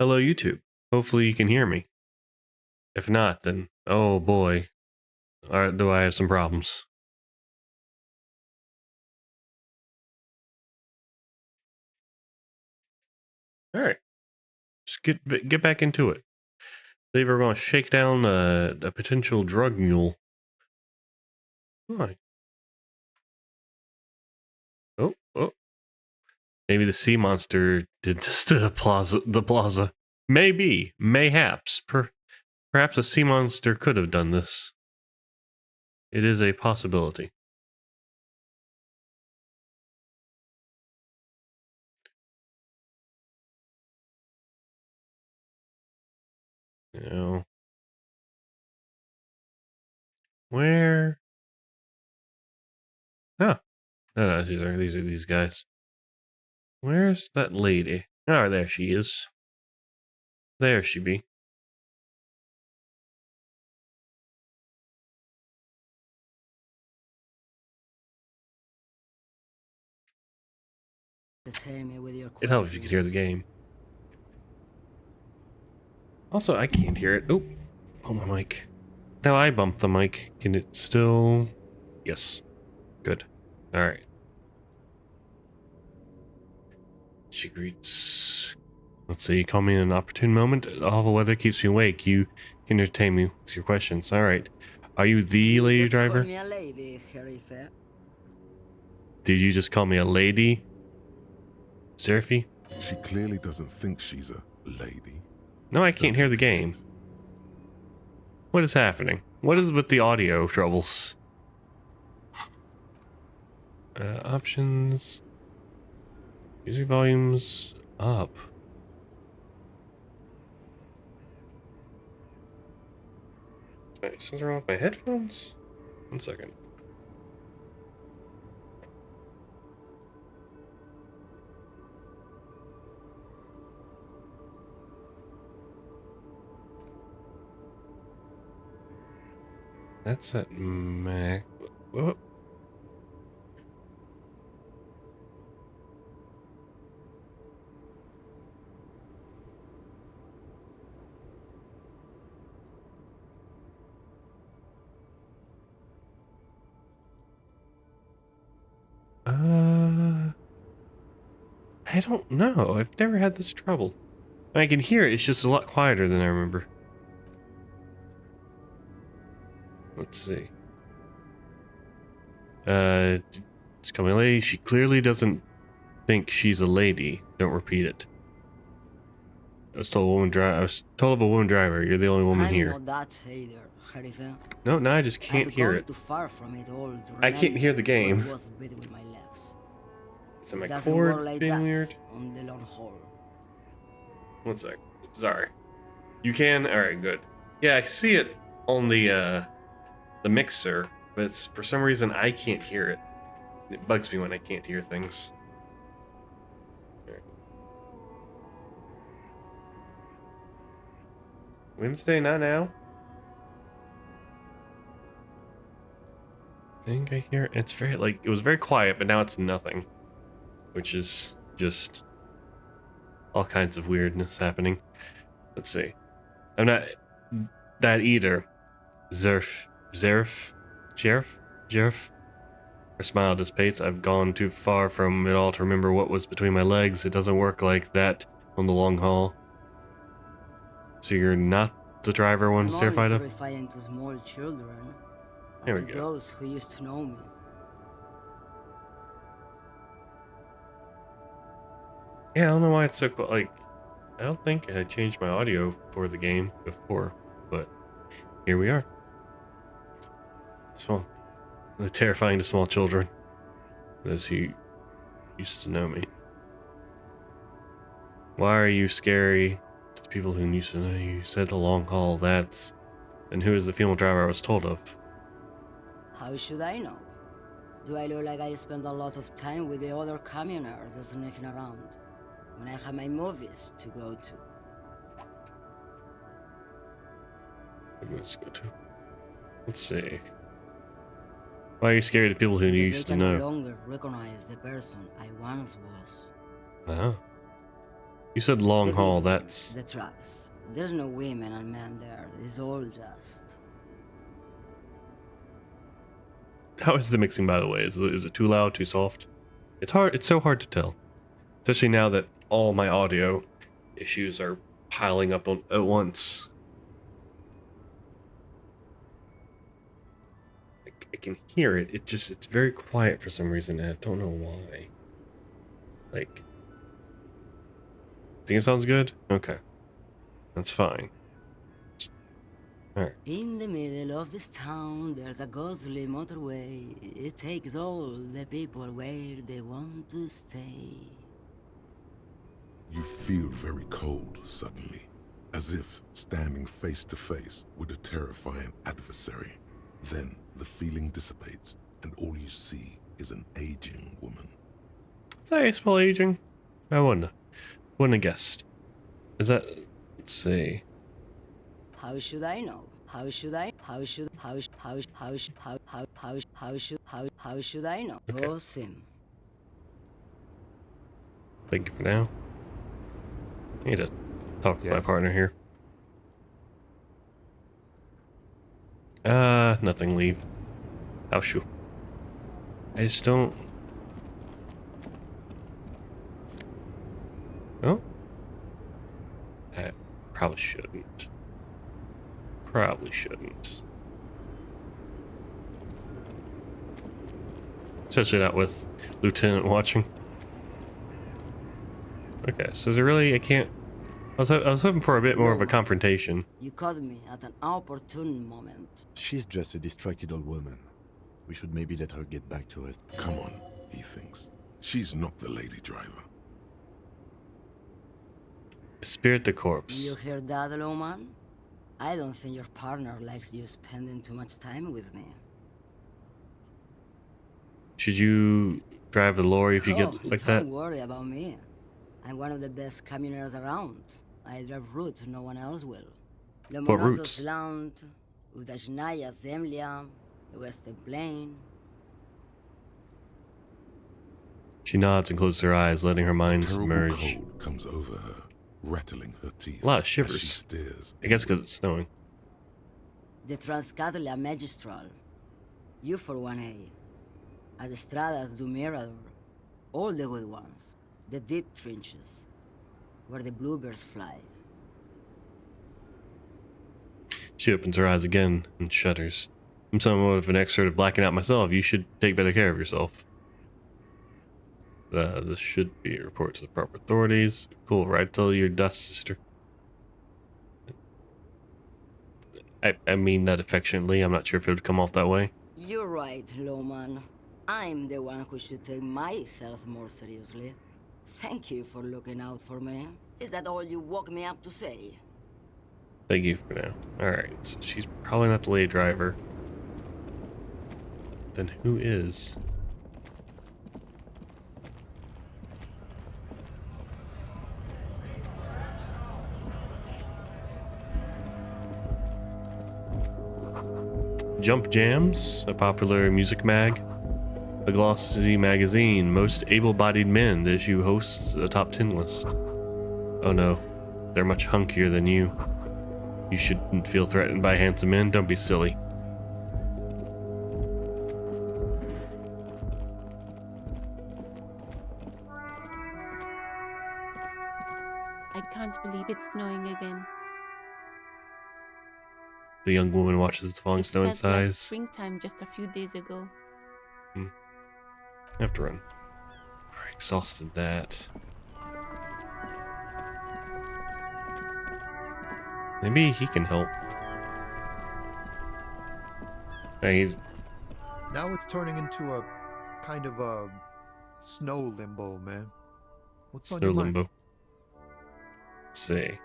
Hello, YouTube. Hopefully you can hear me. If not, then oh boy, do I have some problems. All right, just get back into it. They were going to shake down a potential drug mule. Right. Oh. Maybe the sea monster did this to the plaza. Maybe, mayhaps, perhaps a sea monster could have done this. It is a possibility. You know, where? Oh, no, these are these guys. Where's that lady? Oh, there she is. There she be. It helps if you could hear the game. Also, I can't hear it. Oh, my mic. Now I bumped the mic. Can it still? Yes. Good. All right. She greets. Let's see. Call me in an opportune moment. All the weather keeps me awake. You can entertain me with your questions. All right. Are you the lady driver? Call me a lady, Harife. Did you just call me a lady, Zerfy? She clearly doesn't think she's a lady. No, I can't hear the game. What is happening? What is with the audio troubles? Options. Music volumes up. Wait, something wrong with my headphones? 1 second. That's at Mac. Whoa. I don't know. I've never had this trouble. I can hear it. It's just a lot quieter than I remember. Let's see. It's coming lady. She clearly doesn't think she's a lady. Don't repeat it. I was told of a woman driver. You're the only woman here. I'm not that either, Harife. No, now I just can't hear it. Too far from it all to I can't hear the game. was with my legs. Is my Doesn't cord work like being that weird? on the long haul. 1 sec. Sorry. You can? Alright, good. Yeah, I see it on the mixer, but it's, for some reason I can't hear it. It bugs me when I can't hear things. Right. Wednesday, not now? I think I hear it. It's very, like, it was very quiet, but now it's nothing. Which is just all kinds of weirdness happening. Let's see. I'm not that either. Zerf. Her smile dissipates. I've gone too far from it all to remember what was between my legs. It doesn't work like that on the long haul. So you're not the driver one's terrified of? Terrifying to small children. There And we to go. those who used to know me. Yeah, I don't know why it's so cool. Like, I don't think I changed my audio for the game before, but here we are. Small. Terrifying to small children. Those who used to know me. Why are you scary to the people who used to know you? You said the long haul, that's... And who is the female driver I was told of? How should I know? Do I look like I spend a lot of time with the other commoners sniffing around when I have my movies to go to? Let's go to... Let's see. Why are you scared of people who you used to know? I no longer recognize the person I once was. Uh-huh. You said long The haul. building, That's the trucks. There's no women and men there. It's all just. how is the mixing, by the way? Is it too loud, too soft? It's hard. It's so hard to tell, especially now that all my audio issues are piling up at once. I can hear it. It's very quiet for some reason. And I don't know why. Like, think it sounds good? Okay, that's fine. Alright. In the middle of this town, there's a ghostly motorway. It takes all the people where they want to stay. You feel very cold suddenly, as if standing face to face with a terrifying adversary. Then the feeling dissipates, and all you see is an aging woman. Is that how you spell aging? I wouldn't have guessed. Is that? Let's see. How should I know? How should I? How should? How should? How should? How should? How should I know? Okay. Oh, Sim. Thank you for now. I need to talk to my Yes. partner here. Nothing. Leave. How should? I just don't. Oh. I probably shouldn't. Probably shouldn't. Especially not with Lieutenant watching. Okay, so is it really? I can't. I was hoping for a bit more of a confrontation. You caught me at an opportune moment. She's just a distracted old woman. We should maybe let her get back to it. Come on, he thinks. She's not the lady driver. Spirit the corpse. You hear that, Loman? I don't think your partner likes you spending too much time with me. Should you drive the lorry if you Oh, get like that? don't worry about me. I'm one of the best camioners around. I drive routes no one else will. What routes? Lomonosov's Land, Udajnaya Zemlya, the Western Plain. She nods and closes her eyes, letting her mind Terrible submerge. cold comes over her, rattling her teeth. A lot of as she shivers. stares I guess because inward. it's snowing. The Transcatolia Magistral. You for 1A. Adestradas du Mirador. All the good ones. The deep trenches. Where the bluebirds fly. She opens her eyes again and shudders. I'm somewhat of an expert at blacking out myself. You should take better care of yourself. This should be a report to the proper authorities. Cool, right till your dust, sister. I mean that affectionately. I'm not sure if it would come off that way. You're right, Loman. I'm the one who should take my health more seriously. Thank you for looking out for me. Is that all you woke me up to say? Thank you for now. Alright, so she's probably not the lady driver. Then who is? Jump Jams, a popular music mag. A glossy magazine, most able-bodied men. The issue hosts a top 10 list. Oh no, they're much hunkier than you. You shouldn't feel threatened by handsome men. Don't be silly. I can't believe it's snowing again. The young woman watches the falling It snow in felt like size. springtime just a few days ago. I have to run. Alright, exhausted that. Maybe he can help. Hey, he's Now it's turning into a kind of a snow limbo, man. What's on snow your mind? limbo. Let's see.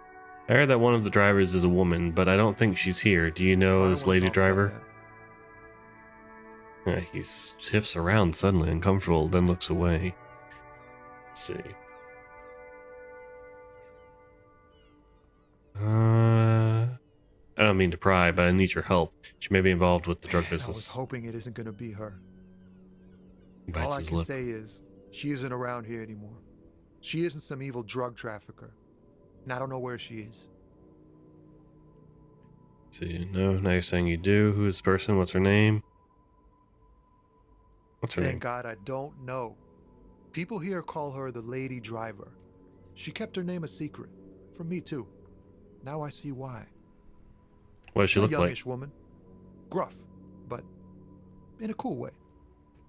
I heard that one of the drivers is a woman, but I don't think she's here. Do you I know don't this wanna lady talk about driver? that. He shifts around suddenly, uncomfortable, then looks away. Let's see. I don't mean to pry, but I need your help. She may be involved with the drug I was business. hoping it isn't gonna be her. He All bites I his can lip. say is, she isn't around here anymore. She isn't some evil drug trafficker. And I don't know where she is. See, no, now you're saying you do. Who's the person? What's her name? What's her Thank name? God I don't know. People here call her the Lady Driver. She kept her name a secret. From me, too. Now I see why. What does she A look like? youngish woman. Gruff, but in a cool way.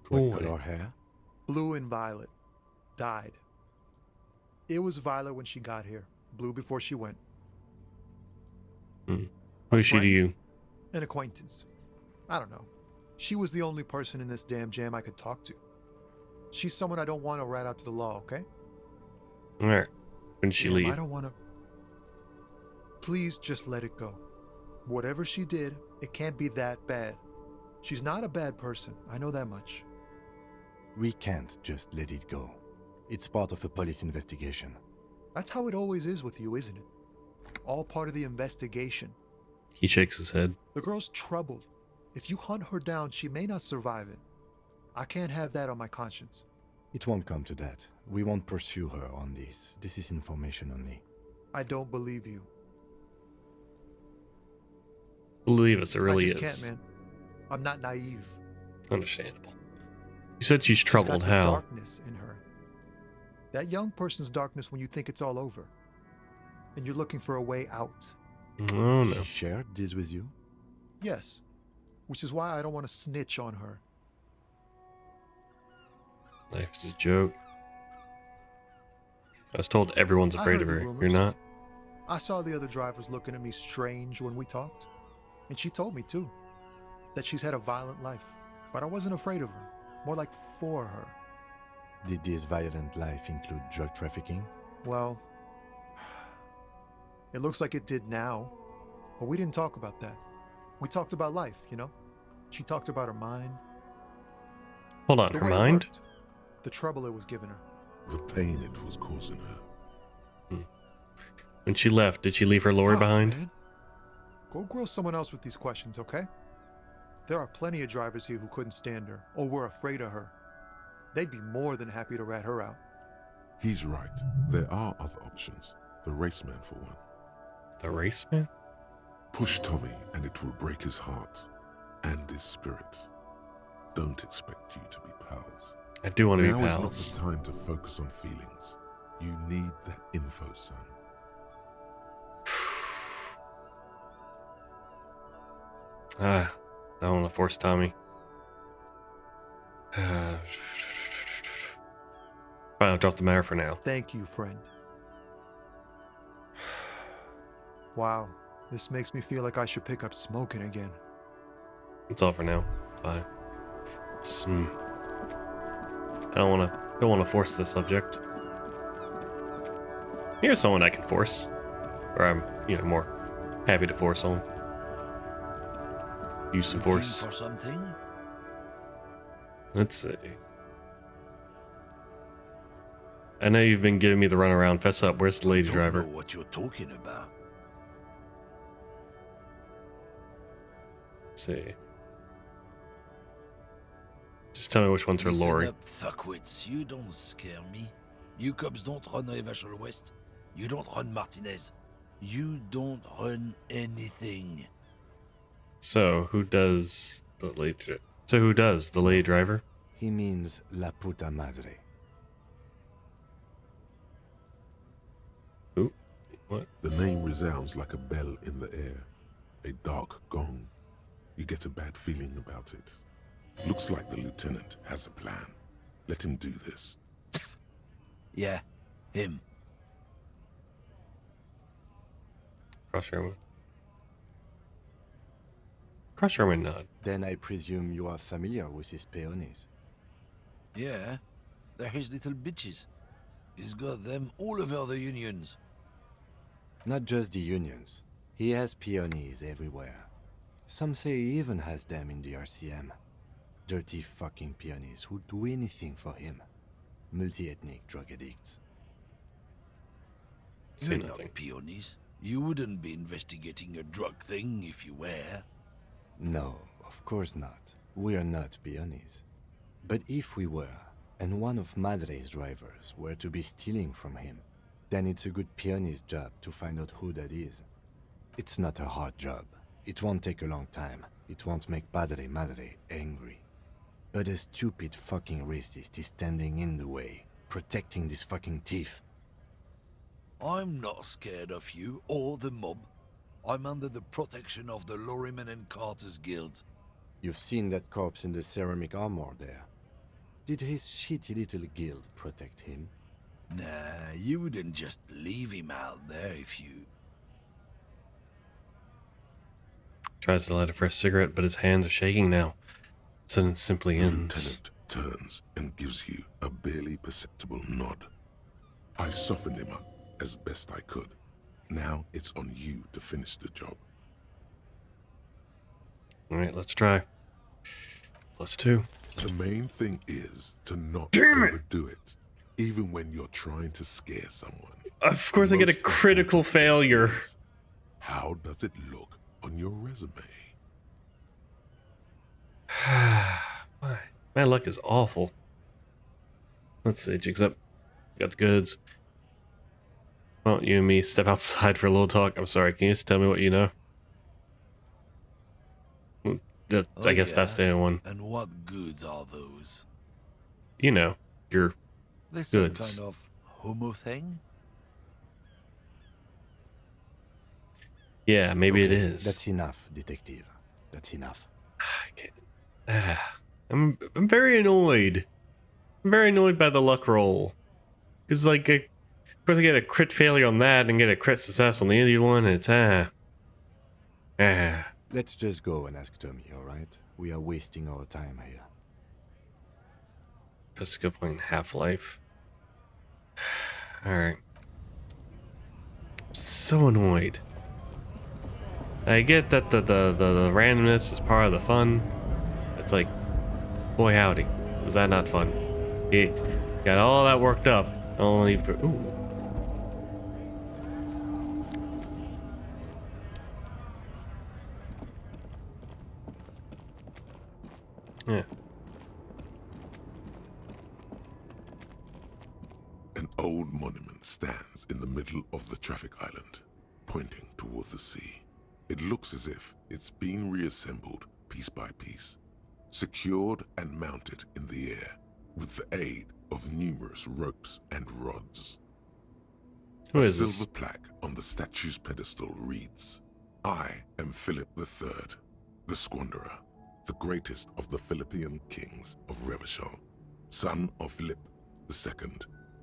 Cool. What color hair? Blue and violet. Died. It was violet when she got here. Blue before she went. Who is she to friend? you? An acquaintance. I don't know. She was the only person in this damn jam I could talk to. She's someone I don't want to rat out to the law, okay? All right. When did she Damn, leave? I don't want to... Please just let it go. Whatever she did, it can't be that bad. She's not a bad person. I know that much. We can't just let it go. It's part of a police investigation. That's how it always is with you, isn't it? All part of the investigation. He shakes his head. The girl's troubled. If you hunt her down, she may not survive it. I can't have that on my conscience. It won't come to that. We won't pursue her on this. This is information only. I don't believe you. Believe us, it really I is. just can't, man. I'm not naive. Understandable. You said she's troubled. She's got the How? darkness in her. That young person's darkness when you think it's all over. And you're looking for a way out. Oh no. She shared this with you? Yes. Which is why I don't want to snitch on her. Life is a joke. I was told everyone's I afraid heard of the her. rumors. You're not? I saw the other drivers looking at me strange when we talked. And she told me, too, that she's had a violent life. But I wasn't afraid of her. More like for her. Did this violent life include drug trafficking? Well, it looks like it did now. But we didn't talk about that. We talked about life, you know? She talked about her mind. Hold on, The her way it mind? worked, the trouble it was giving her. The pain it was causing her. When she left, did she leave her lorry Fuck, behind? man. Go grill someone else with these questions, okay? There are plenty of drivers here who couldn't stand her, or were afraid of her. They'd be more than happy to rat her out. He's right. There are other options. The raceman, for one. The raceman? Push Tommy, and it will break his heart and his spirit. Don't expect you to be pals. I do want to be Now is not pals. the time to focus on feelings. You need that info, son. I don't want to force Tommy. Fine, I'll drop the matter for now. Thank you, friend. Wow, this makes me feel like I should pick up smoking again. That's all for now. Bye. I don't want to force the subject. Here's someone I can force, or I'm more happy to force on. Use some Looking force. for something? Let's see. I know you've been giving me the runaround. Fess up. Where's the lady Don't driver? know what you're talking about. Let's see. Just tell me which one's her Listen lorry. up, fuckwits. You don't scare me. You cops don't run Evashel West. You don't run Martinez. You don't run anything. So who does the lady? So who does the lady driver? He means la puta madre. Who? What? The name resounds like a bell in the air. A dark gong. You get a bad feeling about it. Looks like the lieutenant has a plan. Let him do this. Yeah, him. Cross your arm. Cross your arm and nod. Then I presume you are familiar with his peonies. Yeah, they're his little bitches. He's got them all over the unions. Not just the unions. He has peonies everywhere. Some say he even has them in the RCM. Dirty fucking peonies who'd do anything for him. Multi-ethnic drug addicts. Say You're nothing. not peonies. You wouldn't be investigating a drug thing if you were. No, of course not. We are not peonies. But if we were, and one of Madre's drivers were to be stealing from him, then it's a good peonist job to find out who that is. It's not a hard job. It won't take a long time. It won't make Padre Madre angry. But a stupid fucking racist is standing in the way, protecting this fucking thief. I'm not scared of you or the mob. I'm under the protection of the Lorrymen and Carters Guild. You've seen that corpse in the ceramic armor there. Did his shitty little guild protect him? Nah, you wouldn't just leave him out there if you... Tries to light a fresh cigarette, but his hands are shaking now. Sentence simply The ends. lieutenant turns and gives you a barely perceptible nod. I softened him up as best I could. Now it's on you to finish the job. Alright, let's try. +2. The main thing is to not Damn it! overdo it, even when you're trying to scare someone. Of course I get a Most critical important thing failure. is, how does it look on your resume? My luck is awful. Let's see, jigs up. Got the goods. Why don't you and me step outside for a little talk? I'm sorry, can you just tell me what you know? I guess that's the only one. And what goods are those? You know, your This some goods. kind of homo thing? Yeah, maybe it Okay, is. That's enough, detective. That's enough. I can't- I'm very annoyed. I'm very annoyed by the luck roll. Because, like, of course I get a crit failure on that and get a crit success on the other one, and it's, Let's just go and ask Tommy, alright? We are wasting our time here. That's a good point. Half-Life. Alright. I'm so annoyed. I get that the randomness is part of the fun. It's like, boy howdy, was that not fun? He got all that worked up, only for ooh. Yeah. An old monument stands in the middle of the traffic island, pointing toward the sea. It looks as if it's been reassembled piece by piece, secured and mounted in the air with the aid of numerous ropes and rods. Who A is this? silver plaque on the statue's pedestal reads, "I am Philip III, the Squanderer, the greatest of the Philippian kings of Revachol, son of Philip II,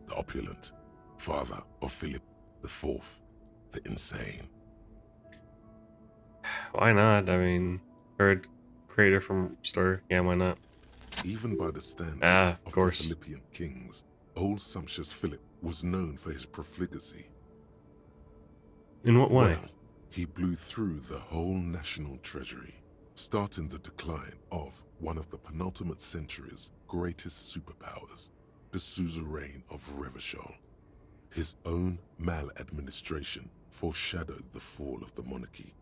the opulent, father of Philip IV, the insane." Why not? I mean, heard creator from Stir. Yeah, why not? Even by the standards Of of course. the Philippian kings, old sumptuous Philip was known for his profligacy. In what way? Well, he blew through the whole national treasury, starting the decline of one of the penultimate century's greatest superpowers, the suzerain of Revachol. His own maladministration foreshadowed the fall of the monarchy.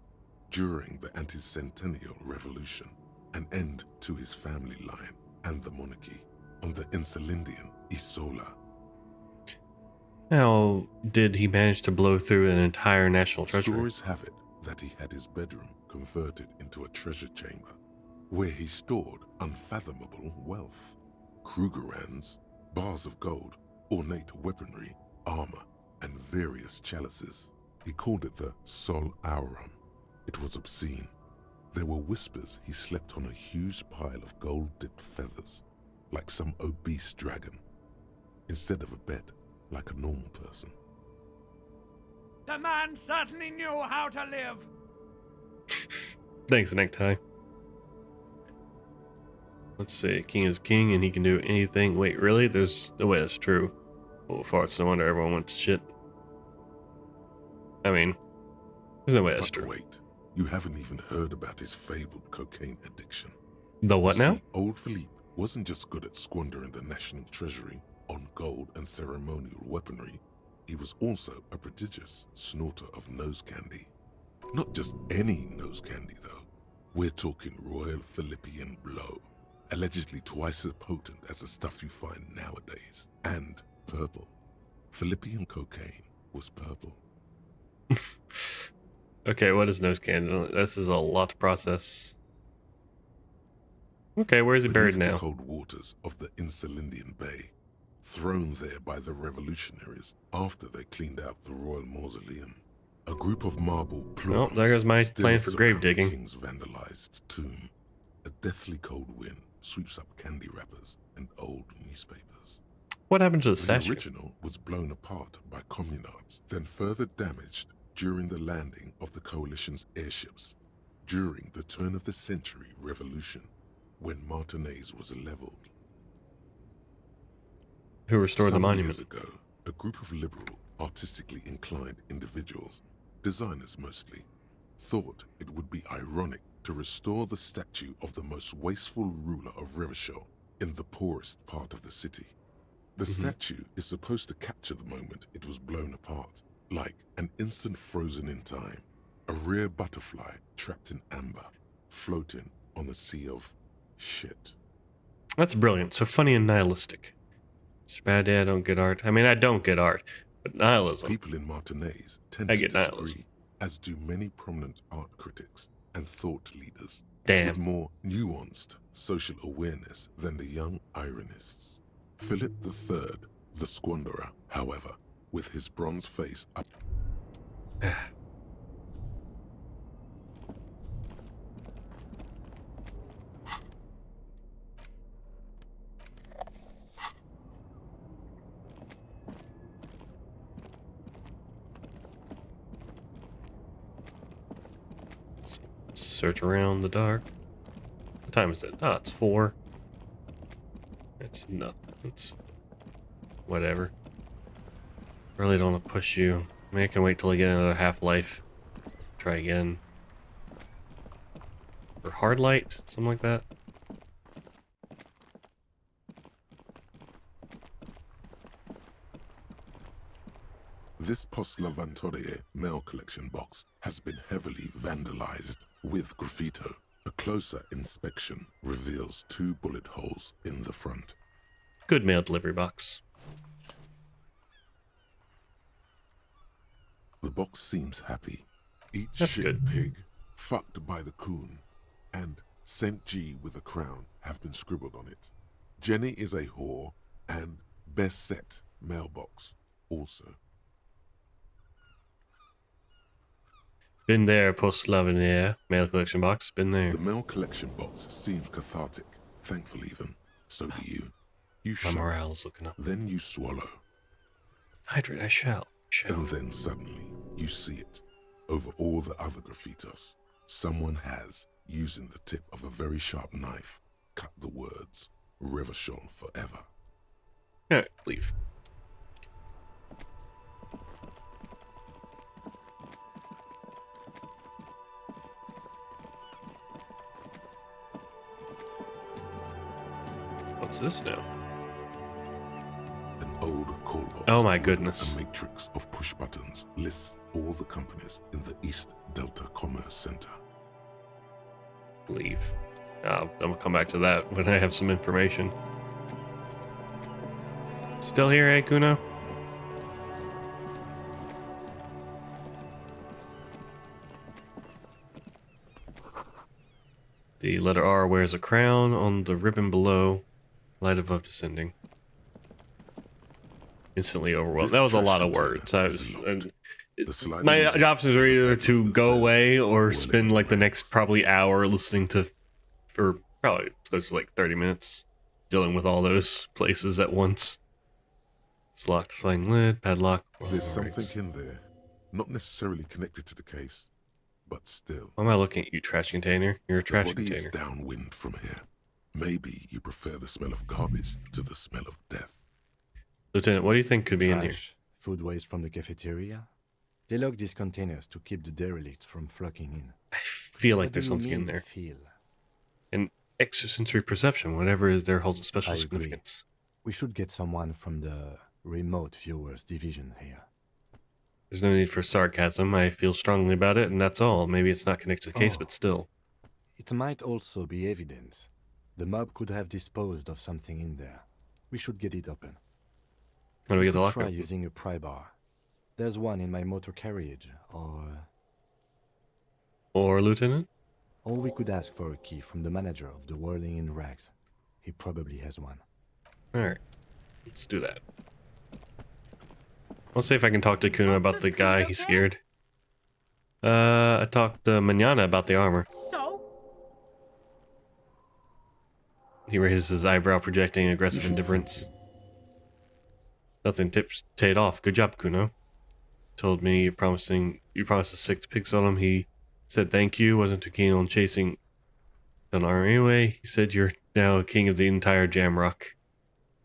During the anti-centennial revolution, an end to his family line and the monarchy on the Insulindian Isola. How did he manage to blow through an entire national treasury? Stories have it that he had his bedroom converted into a treasure chamber, where he stored unfathomable wealth. Krugerrands, bars of gold, ornate weaponry, armor, and various chalices. He called it the Sol Aurum. It was obscene. There were whispers he slept on a huge pile of gold-dipped feathers, like some obese dragon, instead of a bed, like a normal person. The man certainly knew how to live. Thanks, necktie. Let's see. King is king and he can do anything. Wait, really? There's no way that's true. Oh, farts. No wonder everyone went to shit. I mean, there's no way that's But true. wait, you haven't even heard about his fabled cocaine addiction. The what You now? see, old Philippe wasn't just good at squandering the national treasury on gold and ceremonial weaponry. He was also a prodigious snorter of nose candy. Not just any nose candy, though. We're talking Royal Philippian Blow, allegedly twice as potent as the stuff you find nowadays, and purple. Philippian cocaine was purple. Okay, what is nose candy? This is a lot to process. Okay, where is he buried Beneath now? the cold waters of the Insulindian Bay, thrown there by the revolutionaries after they cleaned out the royal mausoleum. A group of marble Well, plurals there goes my still plan for grave surround the digging. king's vandalized tomb. A deathly cold wind sweeps up candy wrappers and old newspapers. What happened to the The statue? original was blown apart by communards, then further damaged during the landing of the coalition's airships during the turn-of-the-century revolution, when Martinez was leveled. Who restored the Some monument? years ago, a group of liberal, artistically inclined individuals, designers mostly, thought it would be ironic to restore the statue of the most wasteful ruler of Revachol in the poorest part of the city. The statue is supposed to capture the moment it was blown apart, like an instant frozen in time, a rare butterfly trapped in amber, floating on a sea of shit. That's brilliant. So funny and nihilistic. It's bad I don't get art. I mean, I don't get art, but nihilism. People in Martinez tend I to get disagree, nihilism. as do many prominent art critics and thought leaders, with Damn. more nuanced social awareness than the young ironists. Philip III, the Squanderer, however, with his bronze face up. Search around the dark. What time is it? Oh, it's 4. It's nothing. It's whatever. Really don't want to push you. I mean, I can wait till I get another half-life. Try again. Or hard light, something like that. This Post Lavantorie mail collection box has been heavily vandalized with graffito. A closer inspection reveals 2 bullet holes in the front. Good mail delivery box. The box seems happy. Eat That's shit good. pig, fucked by the coon, and St. G with a crown have been scribbled on it. Jenny is a whore, and best set mailbox also. Been there, Post Lavantorie mail collection box. Been there. The mail collection box seems cathartic. Thankful even. So do you. You My shut, morale's looking up. then you swallow, Hydrate, I shall. and then suddenly you see it. Over all the other graffitos, someone has, using the tip of a very sharp knife, cut the words, Revachol forever. Alright, leave. What's this now? An old call box. Oh my with goodness. A matrix of push buttons lists all the companies in the East Delta Commerce Center. Leave. I'm gonna come back to that when I have some information. Still here, eh, Kuno? The letter R wears a crown on the ribbon below, light above descending. Instantly overwhelmed. This That was a trash lot of container words. I is was, locked. The sliding my door options is are a either padlock to that go says, away or "Will spend it like the relax?" next probably hour listening to, or probably close to like 30 minutes, dealing with all those places at once. It's locked, sliding lid, padlock. There's Alright. something in there, not necessarily connected to the case, but still. Why am I looking at you, trash container? You're a The trash body container. is downwind from here. Maybe you prefer the smell of garbage to the smell of death. Lieutenant, what do you think could be in here? Trash, food waste from the cafeteria. They lock these containers to keep the derelicts from flocking in. I feel like What do there's you something in mean, there. Feel? An extrasensory perception, whatever is there holds a special I agree. significance. We should get someone from the remote viewers division here. There's no need for sarcasm. I feel strongly about it, and that's all. Maybe it's not connected to the case, Oh. but still. It might also be evidence. The mob could have disposed of something in there. We should get it open. How do we get the Could lock try open? using a pry bar. There's one in my motor carriage, Or Lieutenant? or we could ask for a key from the manager of the Whirling in Rags. He probably has one. Alright. Let's do that. I'll see if I can talk to Kuno about the guy he scared. I talked to Manana about the armor. So? He raises his eyebrow, projecting aggressive indifference. Nothing tips Tate off. Good job, Kuno. Told me you promised the 6 pigs on him. He said thank you. Wasn't too keen on chasing an armor anyway. He said you're now king of the entire Jamrock.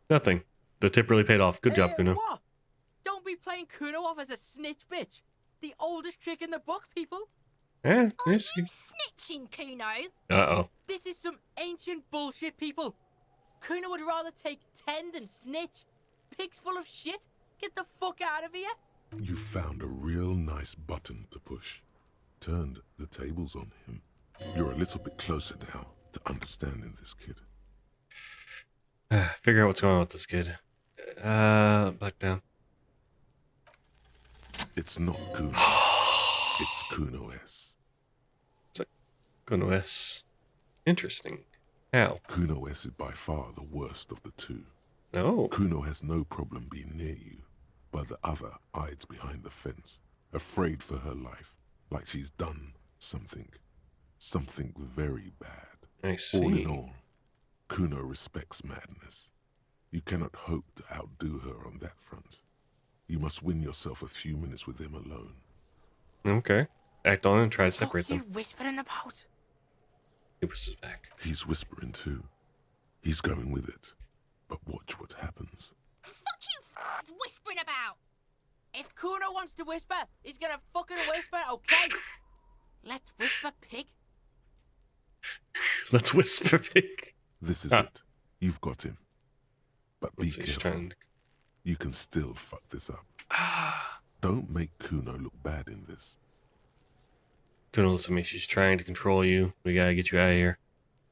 Nothing. The tip really paid off. Good job, Kuno. What? Don't be playing Kuno off as a snitch bitch. The oldest trick in the book, people. Yeah, Are yes. you snitching, Kuno? Uh-oh. This is some ancient bullshit, people. Kuno would rather take 10 than snitch. Pigs full of shit. Get the fuck out of here. You found a real nice button to push. Turned the tables on him. You're a little bit closer now to understanding this kid. Figure out what's going on with this kid. Back down. It's not Kuno. It's Kuno S. Kuno S. Interesting. How? Kuno S is by far the worst of the two. No. Kuno has no problem being near you, but the other hides behind the fence, afraid for her life, like she's done something very bad. I see. All in all, Kuno respects madness. You cannot hope to outdo her on that front. You must win yourself a few minutes with him alone. Okay. Act on it and try to separate What you them. whispering about? He whispers back. He's whispering too. He's going with it. But watch what happens. Fuck you whispering about? If Kuno wants to whisper, he's gonna fucking whisper, okay? Let's whisper, pig. Let's whisper pig. This is Ah. it. You've got him. But be Let's see, he's careful. trying to... You can still fuck this up. Don't make Kuno look bad in this. Kuno, listen to me. She's trying to control you. We gotta get you out of here.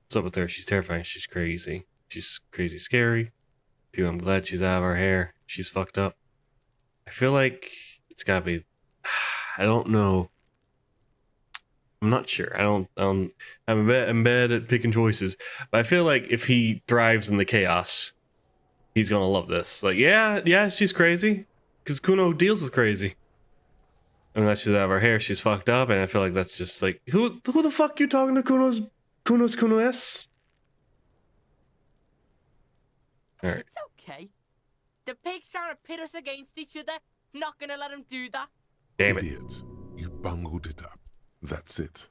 What's up with her? She's terrifying. She's crazy. She's crazy scary. Phew, I'm glad she's out of our hair. She's fucked up. I feel like it's gotta be... I don't know. I'm not sure. I'm bad at picking choices. But I feel like if he thrives in the chaos, he's gonna love this. Like, yeah, she's crazy. Because Kuno deals with crazy. And that she's out of her hair, she's fucked up, and I feel like that's just like, who the fuck you talking to? Kuno S? Alright. It's okay. The pig's trying to pit us against each other. Not gonna let him do that. Damn it. Idiot. You bungled it up. That's it.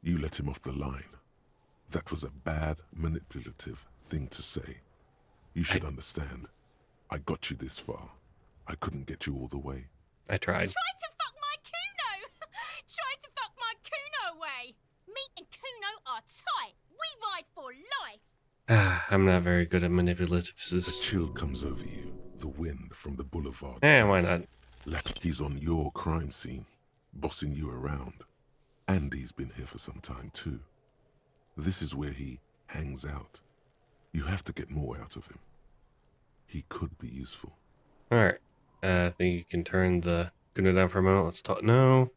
You let him off the line. That was a bad, manipulative thing to say. You should understand. I got you this far. I couldn't get you all the way. I tried. Try to fuck my Kuno! Try to fuck my Kuno away! Me and Kuno are tight. We ride for life. I'm not very good at A manipulatives. chill comes over you. The wind from the boulevard. Why south. not? Like he's on your crime scene, bossing you around. And he's been here for some time too. This is where he hangs out. You have to get more out of him. He could be useful. Alright. I think you can turn the Kuno down for a moment. Let's talk. No.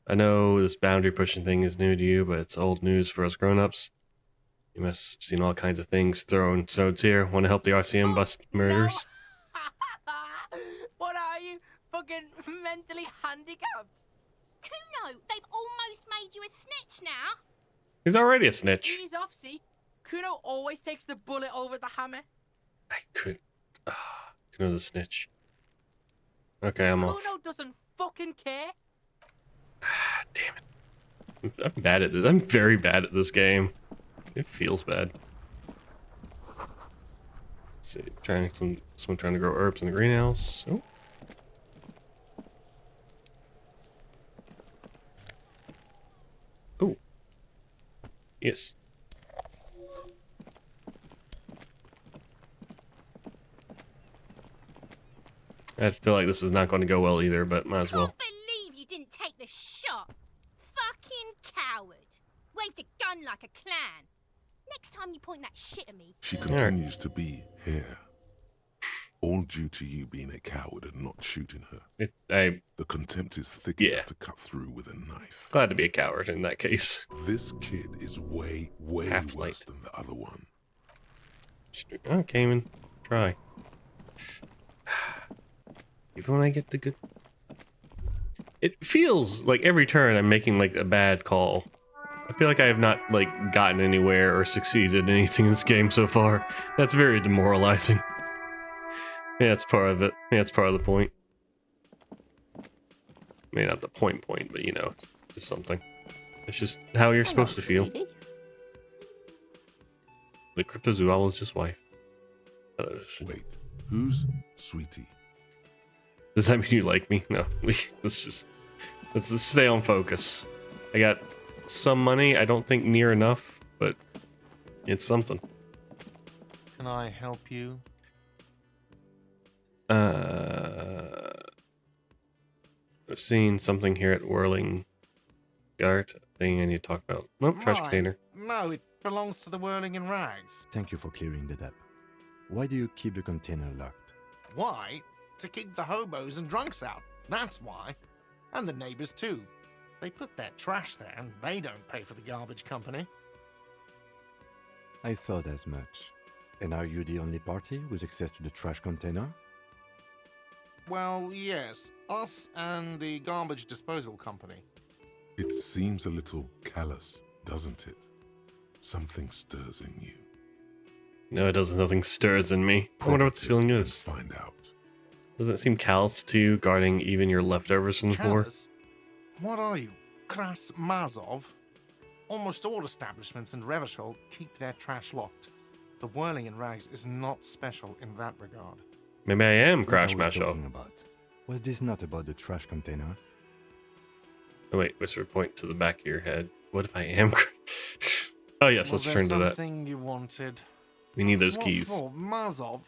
I know this boundary pushing thing is new to you, but it's old news for us grown-ups. You must have seen all kinds of things thrown stones here. Want to help the RCM bust murders? No. What are you? Fucking mentally handicapped? Kuno, they've almost made you a snitch now. He's already a snitch. Ease off, see? Kuno always takes the bullet over the hammer. I could... Kuno's a snitch. Okay, I'm off. Kuno doesn't fucking care. Damn it. I'm bad at this. I'm very bad at this game. It feels bad. Let's see, someone trying to grow herbs in the greenhouse. Oh. Oh. Yes. I feel like this is not going to go well either, but might as well. Can't believe you didn't take the shot. Fucking coward. Waved a gun like a clown. Next time you point that shit at me. She continues to be here. All due to you being a coward and not shooting her. The contempt is thick enough to cut through with a knife. Glad to be a coward in that case. This kid is way, way worse than the other one. Oh, Cayman. Try. Even when I get the good... It feels like every turn I'm making, like, a bad call. I feel like I have not, like, gotten anywhere or succeeded in anything in this game so far. That's very demoralizing. Yeah, that's part of it. Yeah, that's part of the point. I mean, not the point, but, you know, just something. It's just how you're supposed to feel. The cryptozoologist's wife. Wait, who's Sweetie? Does that mean you like me? No. Let's just stay on focus. I got some money. I don't think near enough, but it's something. Can I help you? I've seen something here at Whirling Gart. Thing I need to talk about. Nope, trash container. No, it belongs to the Whirling in Rags. Thank you for clearing that up. Why do you keep the container locked? Why? To keep the hobos and drunks out. That's why. And the neighbors too. They put their trash there and they don't pay for the garbage company. I thought as much. And are you the only party with access to the trash container? Well, yes. Us and the garbage disposal company. It seems a little callous, doesn't it? Something stirs in you. No, it doesn't. Nothing stirs in me. I wonder what this feeling is. Find out. Doesn't it seem callous to you, guarding even your leftovers from the floor? What are you, Kras Mazov? Almost all establishments in Revachol keep their trash locked. The Whirling in Rags is not special in that regard. Maybe I am Crash What are we Mashup. talking about? Was this not about the trash container? Oh wait, whisper point to the back of your head. What if I am? Oh yes, let's turn to that. Something you wanted? We need those What keys. for, Mazov?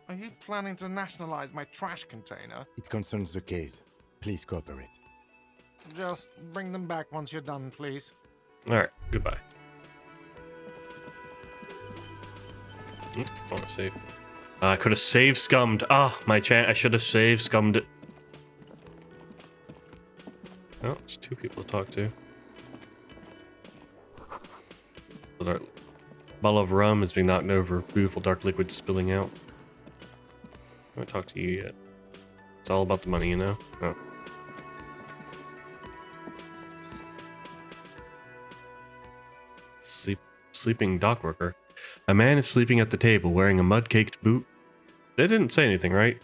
Are you planning to nationalize my trash container? It concerns the case. Please cooperate. Just bring them back once you're done, please. Alright, goodbye. I want to save. I could have save scummed. My chance. I should have save scummed it. Oh, there's two people to talk to. Bottle of rum is being knocked over. Beautiful dark liquid spilling out. I haven't talked to you yet. It's all about the money, you know? Oh. Sleeping dock worker. A man is sleeping at the table wearing a mud-caked boot. They didn't say anything, right?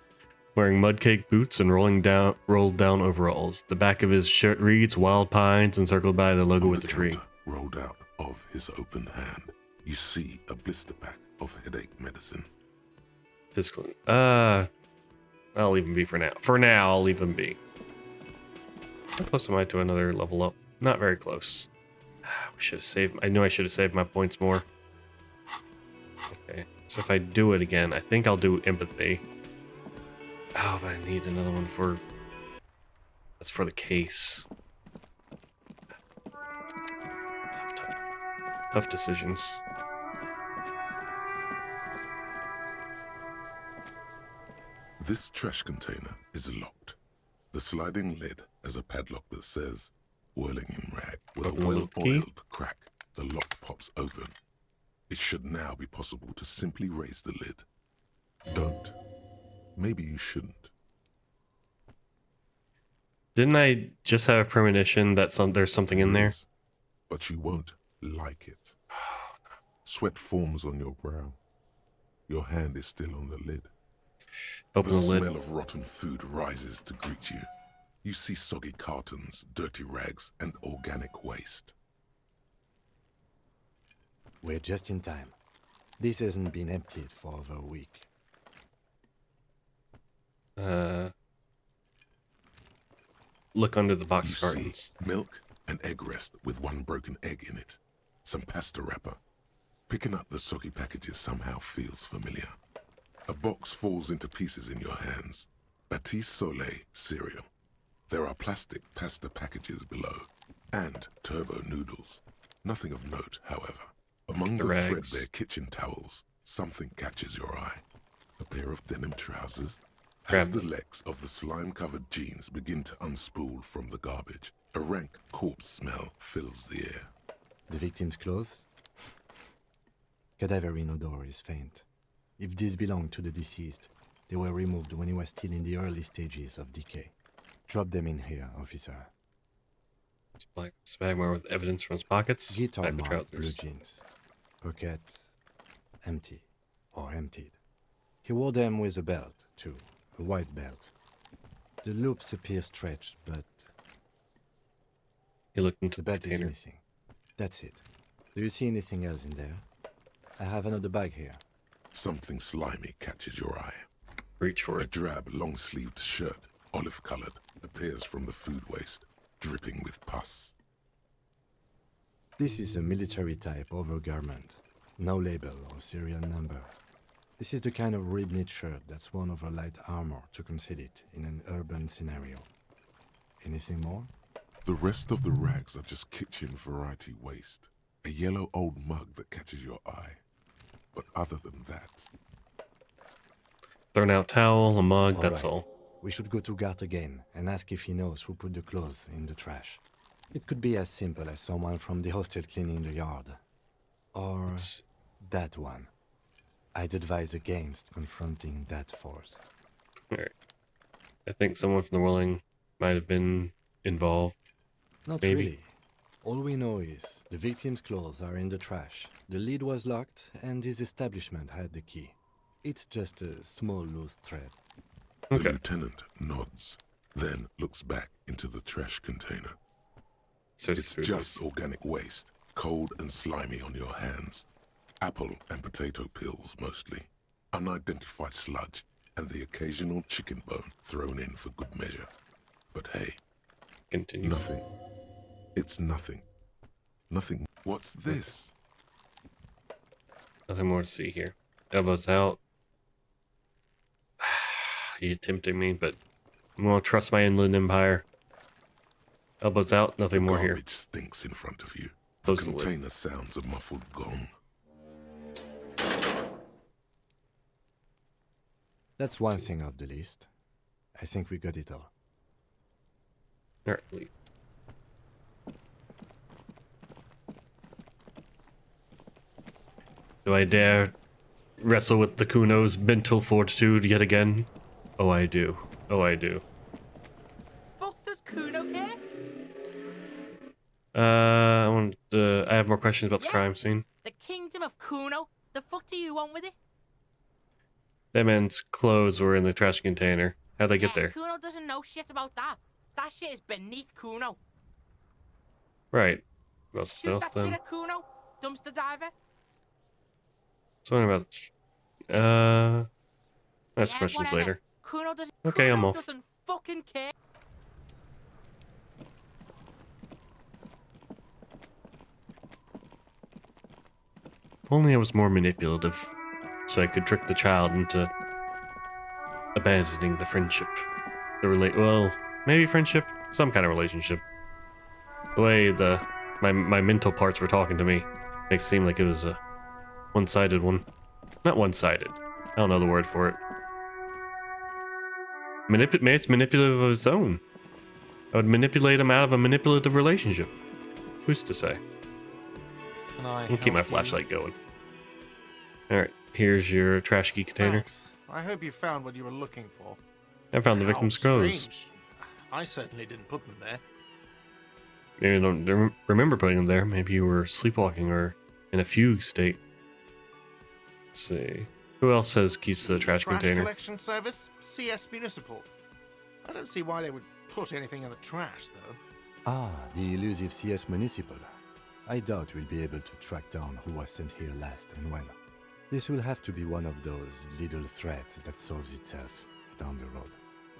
Wearing mud-caked boots and rolled down overalls. The back of his shirt reads Wild Pines, encircled by the logo with the tree. Rolled out of his open hand, you see a blister pack of headache medicine. Physical. I'll leave him be for now. For now, I'll leave him be. How close am I to another level up? Not very close. We should have saved. I knew I should have saved my points more. Okay, so if I do it again, I think I'll do empathy. Oh, but I need another one for... That's for the case. Tough decisions. This trash container is locked. The sliding lid has a padlock that says Whirling in Rag. With a well-oiled crack, the lock pops open. It should now be possible to simply raise the lid. Don't. Maybe you shouldn't. Didn't I just have a premonition that there's something in there? But you won't like it. Sweat forms on your brow. Your hand is still on the lid. Open the lid. The smell of rotten food rises to greet you. You see soggy cartons, dirty rags, and organic waste. We're just in time. This hasn't been emptied for over a week. Look under the box of You cartons. see milk and egg rest with one broken egg in it. Some pasta wrapper. Picking up the soggy packages somehow feels familiar. A box falls into pieces in your hands. Batiste Soleil cereal. There are plastic pasta packages below. And turbo noodles. Nothing of note, however. A Among the rags. threadbare kitchen towels, something catches your eye. A pair of denim trousers. As Grab the them. legs of the slime-covered jeans begin to unspool from the garbage, a rank corpse smell fills the air. The victim's clothes? Cadaverine odor is faint. If these belong to the deceased, they were removed when he was still in the early stages of decay. Drop them in here, officer. Black bag more with evidence from his pockets. Guitar Back the marked blue trousers. jeans. Pockets empty or emptied. He wore them with a belt, too. A white belt. The loops appear stretched, but He looked into the the belt is container. missing. That's it. Do you see anything else in there? I have another bag here. Something slimy catches your eye. Reach for A it. drab, long-sleeved shirt, olive-colored, appears from the food waste, dripping with pus. This is a military-type overgarment. No label or serial number. This is the kind of rib-knit shirt that's worn over light armor to conceal it in an urban scenario. Anything more? The rest of the rags are just kitchen variety waste. A yellow old mug that catches your eye. But other than that, Thrown out towel, a mug, that's right. all. We should go to Gart again and ask if he knows who put the clothes in the trash. It could be as simple as someone from the hostel cleaning the yard. Or It's- that one. I'd advise against confronting that force. Alright. I think someone from the Whirling might have been involved. Not Maybe. really. All we know is the victim's clothes are in the trash. The lid was locked, and his establishment had the key. It's just a small loose thread. the Okay. lieutenant nods, then looks back into the trash container. So It's food just waste. organic waste, cold and slimy on your hands. Apple and potato peels, mostly. Unidentified sludge, and the occasional chicken bone thrown in for good measure. But hey, Continue. nothing. It's nothing. Nothing. What's this? Nothing more to see here. Elbows out. You're tempting me, but I'm gonna trust my inland empire. Elbows out, nothing The more here. garbage stinks in front of you. The Close the lid. container sounds a muffled gong. That's one thing off the list. I think we got it all. Alright, leave. Do I dare wrestle with the Kuno's mental fortitude yet again? Oh, I do. Oh, I do. Fuck does Kuno care? I have more questions about the Yeah. crime scene. The kingdom of Kuno? The fuck do you want with it? That man's clothes were in the trash container. How'd they get there? Kuno doesn't know shit about that. That shit is beneath Kuno. Right. What else Shoot that then? shit at Kuno, dumpster diver. Something about... That's Yeah, questions whatever. later. Kuno doesn't. Okay, I'm Kuno off. doesn't fucking care. If only I was more manipulative, so I could trick the child into abandoning the friendship. Well, maybe friendship, some kind of relationship. The way my mental parts were talking to me makes it seem like it was a one-sided one. Not one-sided. I don't know the word for it. Maybe it's manipulative of its own. I would manipulate him out of a manipulative relationship. Who's to say? Can I I'll keep my help you? flashlight going. Alright, here's your trash key container. Thanks. I hope you found what you were looking for. I found the How victim's clothes. strange. I certainly didn't put them there. Maybe I don't remember putting them there. Maybe you were sleepwalking or in a fugue state. Let's see. Who else has keys to the trash container? collection service, CS Municipal. I don't see why they would put anything in the trash, though. Ah, the elusive CS Municipal. I doubt we'll be able to track down who was sent here last and when. This will have to be one of those little threads that solves itself down the road.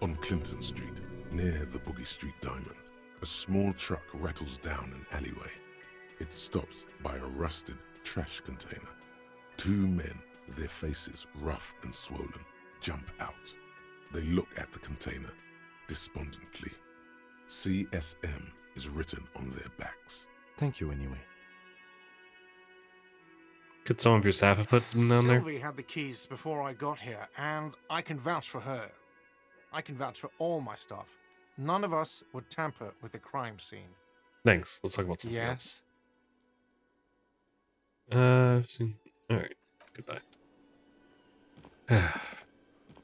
On Clinton Street, near the Boogie Street Diamond, a small truck rattles down an alleyway. It stops by a rusted trash container. Two men, their faces rough and swollen, jump out. They look at the container despondently. CSM is written on their backs. Thank you anyway. Could some of your staff have put them down there? Sylvie had the keys before I got here, and I can vouch for her. I can vouch for all my staff. None of us would tamper with the crime scene. Thanks. Let's talk about something Yes. else. All right. Goodbye.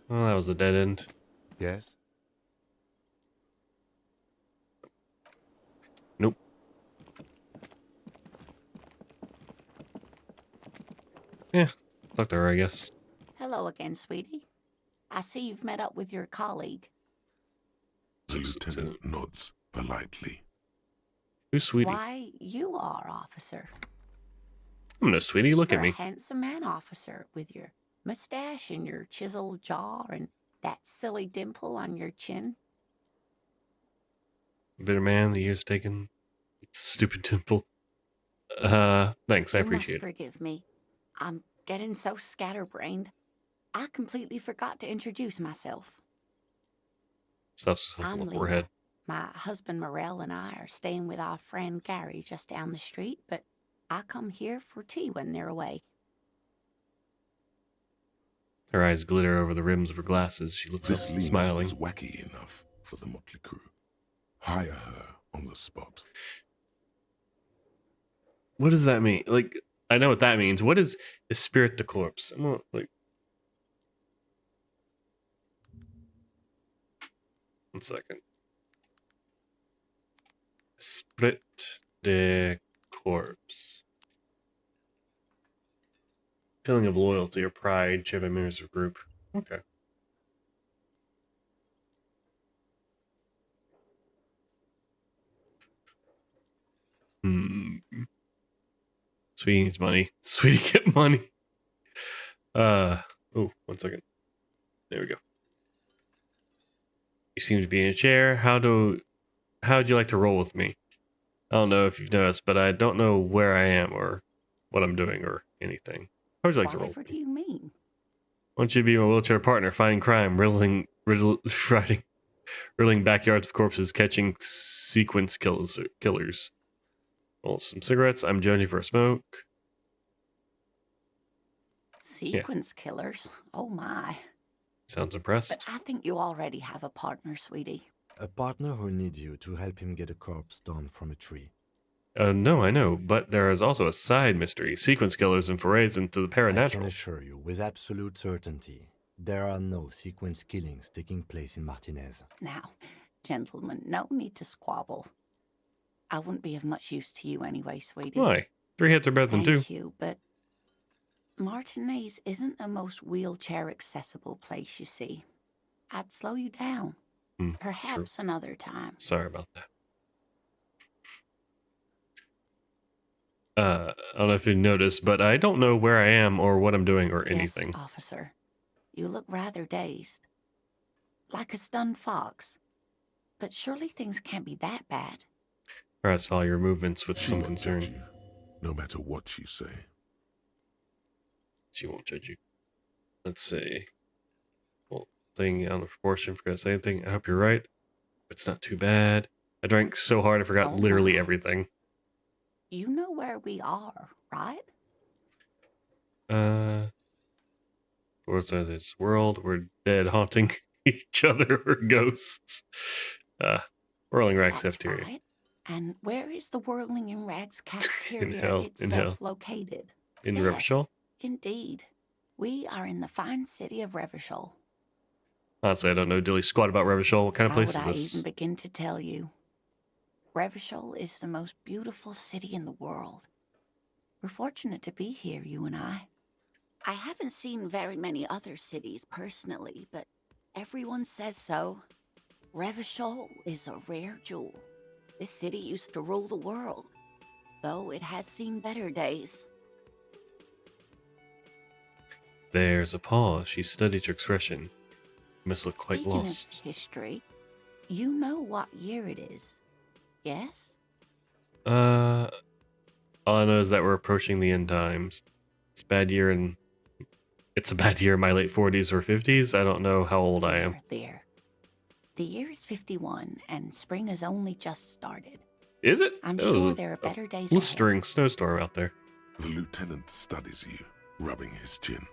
Well, that was a dead end. Yes? Nope. Yeah. Talk to her, I guess. Hello again, sweetie. I see you've met up with your colleague. The lieutenant nods politely. Who's Sweetie? Why, you are, officer. I'm no Sweetie. Look You're at me. a handsome man, officer, with your mustache and your chiseled jaw and that silly dimple on your chin. Bitter man, the years taken. It's a stupid dimple. Thanks. I You appreciate it. must forgive me. I'm getting so scatterbrained. I completely forgot to introduce myself. Stuff's on I'm the Lena. forehead. My husband Morel and I are staying with our friend Gary just down the street, but I come here for tea when they're away. Her eyes glitter over the rims of her glasses. She looks This up, Lena smiling. is wacky enough for the motley crew. Hire her on the spot. What does that mean? Like, I know what that means. What is spirit de corpse? I'm not, like, one second. Split de corpse. Feeling of loyalty or pride shared by members of a group. Okay. Sweetie needs money. Sweetie, get money. Oh, 1 second. There we go. You seem to be in a chair. How'd you like to roll with me? I don't know if you've noticed, but I don't know where I am or what I'm doing or anything. How would you like to roll? Whatever do you mean? I want you to be my wheelchair partner, fighting crime, riddling backyards of corpses, catching sequence killers. Roll some cigarettes. I'm jonesing for a smoke. Sequence killers? Oh my. Sounds impressed. But I think you already have a partner, sweetie. A partner who needs you to help him get a corpse down from a tree. No, I know, but there is also a side mystery: sequence killers and forays into the I can paranatural. assure you with absolute certainty, there are no sequence killings taking place in Martinez. Now, gentlemen, no need to squabble. I wouldn't be of much use to you anyway, sweetie. Why? 3 hits are better than 2. Thank you, but Martinez isn't the most wheelchair-accessible place, you see. I'd slow you down. Perhaps another time. Sorry about that. I don't know if you noticed, but I don't know where I am or what I'm doing or anything. Yes, officer. You look rather dazed. Like a stunned fox. But surely things can't be that bad. Perhaps follow your movements with She some won't judge concern. you, no matter what you say. She won't judge you. Let's see. Well, thing on the proportion, forgot to say anything. I hope you're right. It's not too bad. I drank so hard I forgot Oh literally my. everything. You know where we are, right? What's this world? We're dead haunting each other or ghosts. Whirling Rags That's cafeteria. right. And where is the Whirling in Rags cafeteria hell, in itself hell. located? In Yes, Revachol? Indeed. We are in the fine city of Revachol. Honestly, I don't know dilly squat about Revachol. What kind of How place would I is this? even begin to tell you? Revachol is the most beautiful city in the world. We're fortunate to be here, you and I. I haven't seen very many other cities personally, but everyone says so. Revachol is a rare jewel. This city used to rule the world, though it has seen better days. There's a pause. She studied your expression. You must look quite Speaking lost. of history, you know what year it is, yes? All I know is that we're approaching the end times. It's a bad year in my late 40s or 50s. I don't know how old I am. There. The year is 51, and spring has only just started. Is it? I'm That was sure a there are better days ahead. blistering snowstorm out there. The lieutenant studies you, rubbing his chin.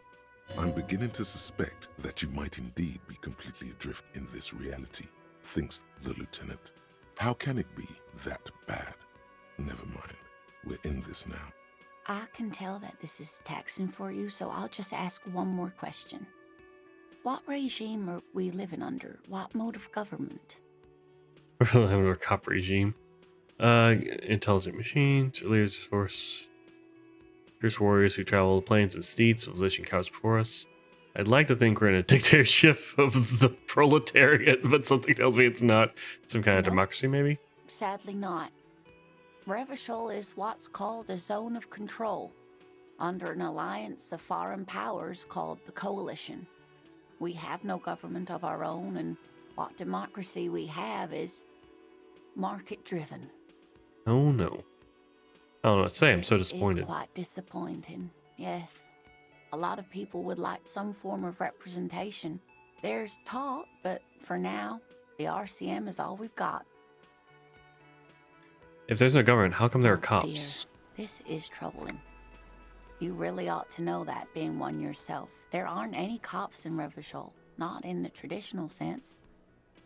I'm beginning to suspect that you might indeed be completely adrift in this reality, thinks the lieutenant. How can it be that bad? Never mind. We're in this now. I can tell that this is taxing for you, so I'll just ask one more question. What regime are we living under? What mode of government? We're living under a cop regime. Intelligent machines, leaders of force, fierce warriors who travel the plains and steeds, civilization cows before us. I'd like to think we're in a dictatorship of the proletariat, but something tells me it's not. Some kind of democracy, maybe? Sadly not. Revachol is what's called a zone of control, under an alliance of foreign powers called the Coalition. We have no government of our own, and what democracy we have is market-driven. Oh no. I don't know what to say, I'm so disappointed. It's quite disappointing, yes. A lot of people would like some form of representation. There's talk, but for now, the RCM is all we've got. If there's no government, how come there are Oh, cops? dear. This is troubling. You really ought to know that, being one yourself. There aren't any cops in Revachol, not in the traditional sense.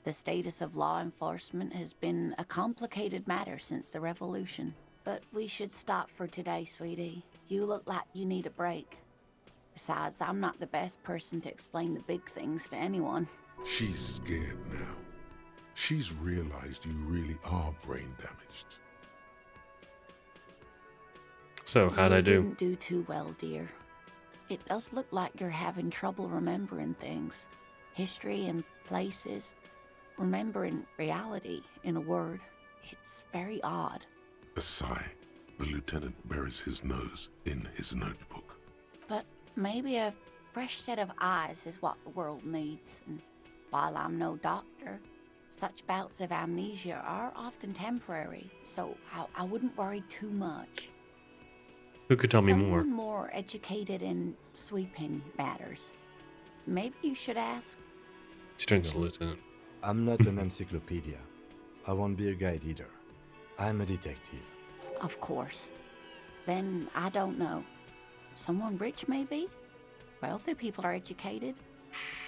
The status of law enforcement has been a complicated matter since the revolution. But we should stop for today, sweetie. You look like you need a break. Besides, I'm not the best person to explain the big things to anyone. She's scared now. She's realized you really are brain damaged. So, how'd I do? You didn't do too well, dear. It does look like you're having trouble remembering things. History and places. Remembering reality, in a word. It's very odd. A sigh. The lieutenant buries his nose in his notebook. But maybe a fresh set of eyes is what the world needs. And while I'm no doctor, such bouts of amnesia are often temporary, so I wouldn't worry too much. Who could tell me more? Someone more educated in sweeping matters. Maybe you should ask. She turns to the lieutenant. I'm not an encyclopedia. I won't be a guide either. I'm a detective. Of course. Then I don't know. Someone rich, maybe? Wealthy people are educated.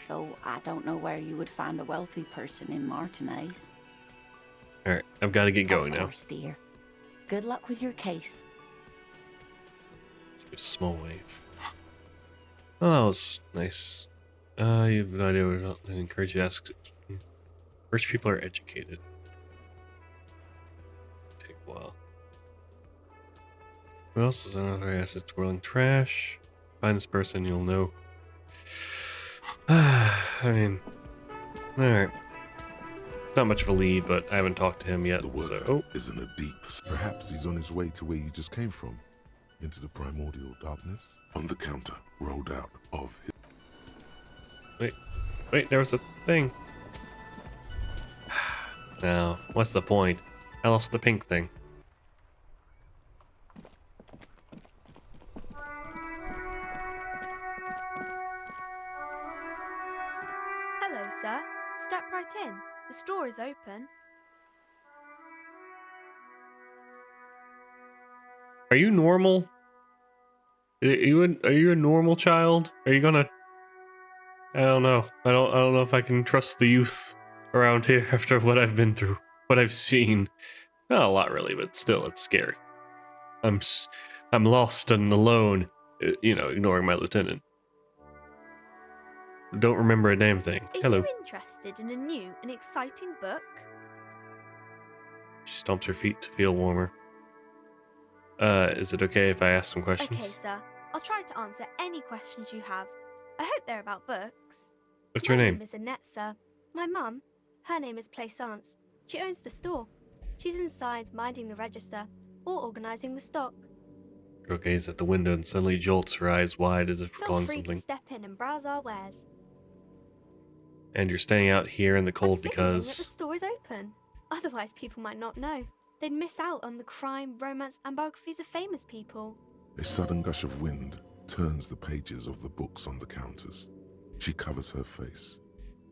Though I don't know where you would find a wealthy person in Martinez. Alright, I've got to get going now. Of course, dear. Good luck with your case. A small wave. Oh, that was nice. You have no idea what I encourage you to ask. Rich people are educated. Take a while. What else is another asset twirling trash? Find this person, you'll know. I mean, alright. It's not much of a lead, but I haven't talked to him yet. The worker So, is in a deep. Perhaps he's on his way to where you just came from, into the primordial darkness. On the counter, rolled out of his. Wait, there was a thing. Now, what's the point? I lost the pink thing. Hello, sir. Step right in. The store is open. Are you normal? Are you a normal child? Are you gonna? I don't know. I don't know if I can trust the youth around here after what I've been through, what I've seen. Not a lot, really, but still, it's scary. I'm lost and alone. Ignoring my lieutenant. Don't remember a damn thing. Are Hello. you interested in a new and exciting book? She stomps her feet to feel warmer. Is it okay if I ask some questions? Okay, sir. I'll try to answer any questions you have. I hope they're about books. What's your My name? name is Annette, sir. My mum, her name is Plaisance. She owns the store. She's inside minding the register or organising the stock. Girl gazes at the window and suddenly jolts her eyes wide as if Feel recalling free something. to step in and browse our wares. And you're staying out here in the cold Signaling that the because... store is open. Otherwise, people might not know. They'd miss out on the crime, romance, and biographies of famous people. A sudden gush of wind turns the pages of the books on the counters. She covers her face,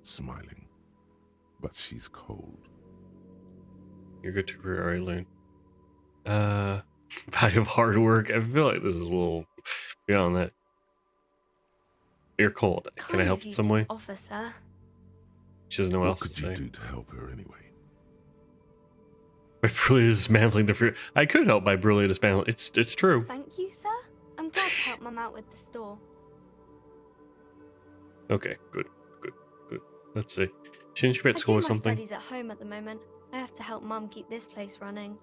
smiling. But she's cold. You're good to already learn. die of hard work. I feel like this is a little beyond that. You're cold. Can I help in some way? Officer. She doesn't know what What else could to you say. do to help her anyway? By brutally dismantling the fruit. I could help by brutally dismantling. It's true. Thank you, sir. I'm glad to help Mum out with the store. Okay, good. Let's see. Shouldn't she be at school or I do my something? studies at home at the moment. I have to help Mum keep this place running.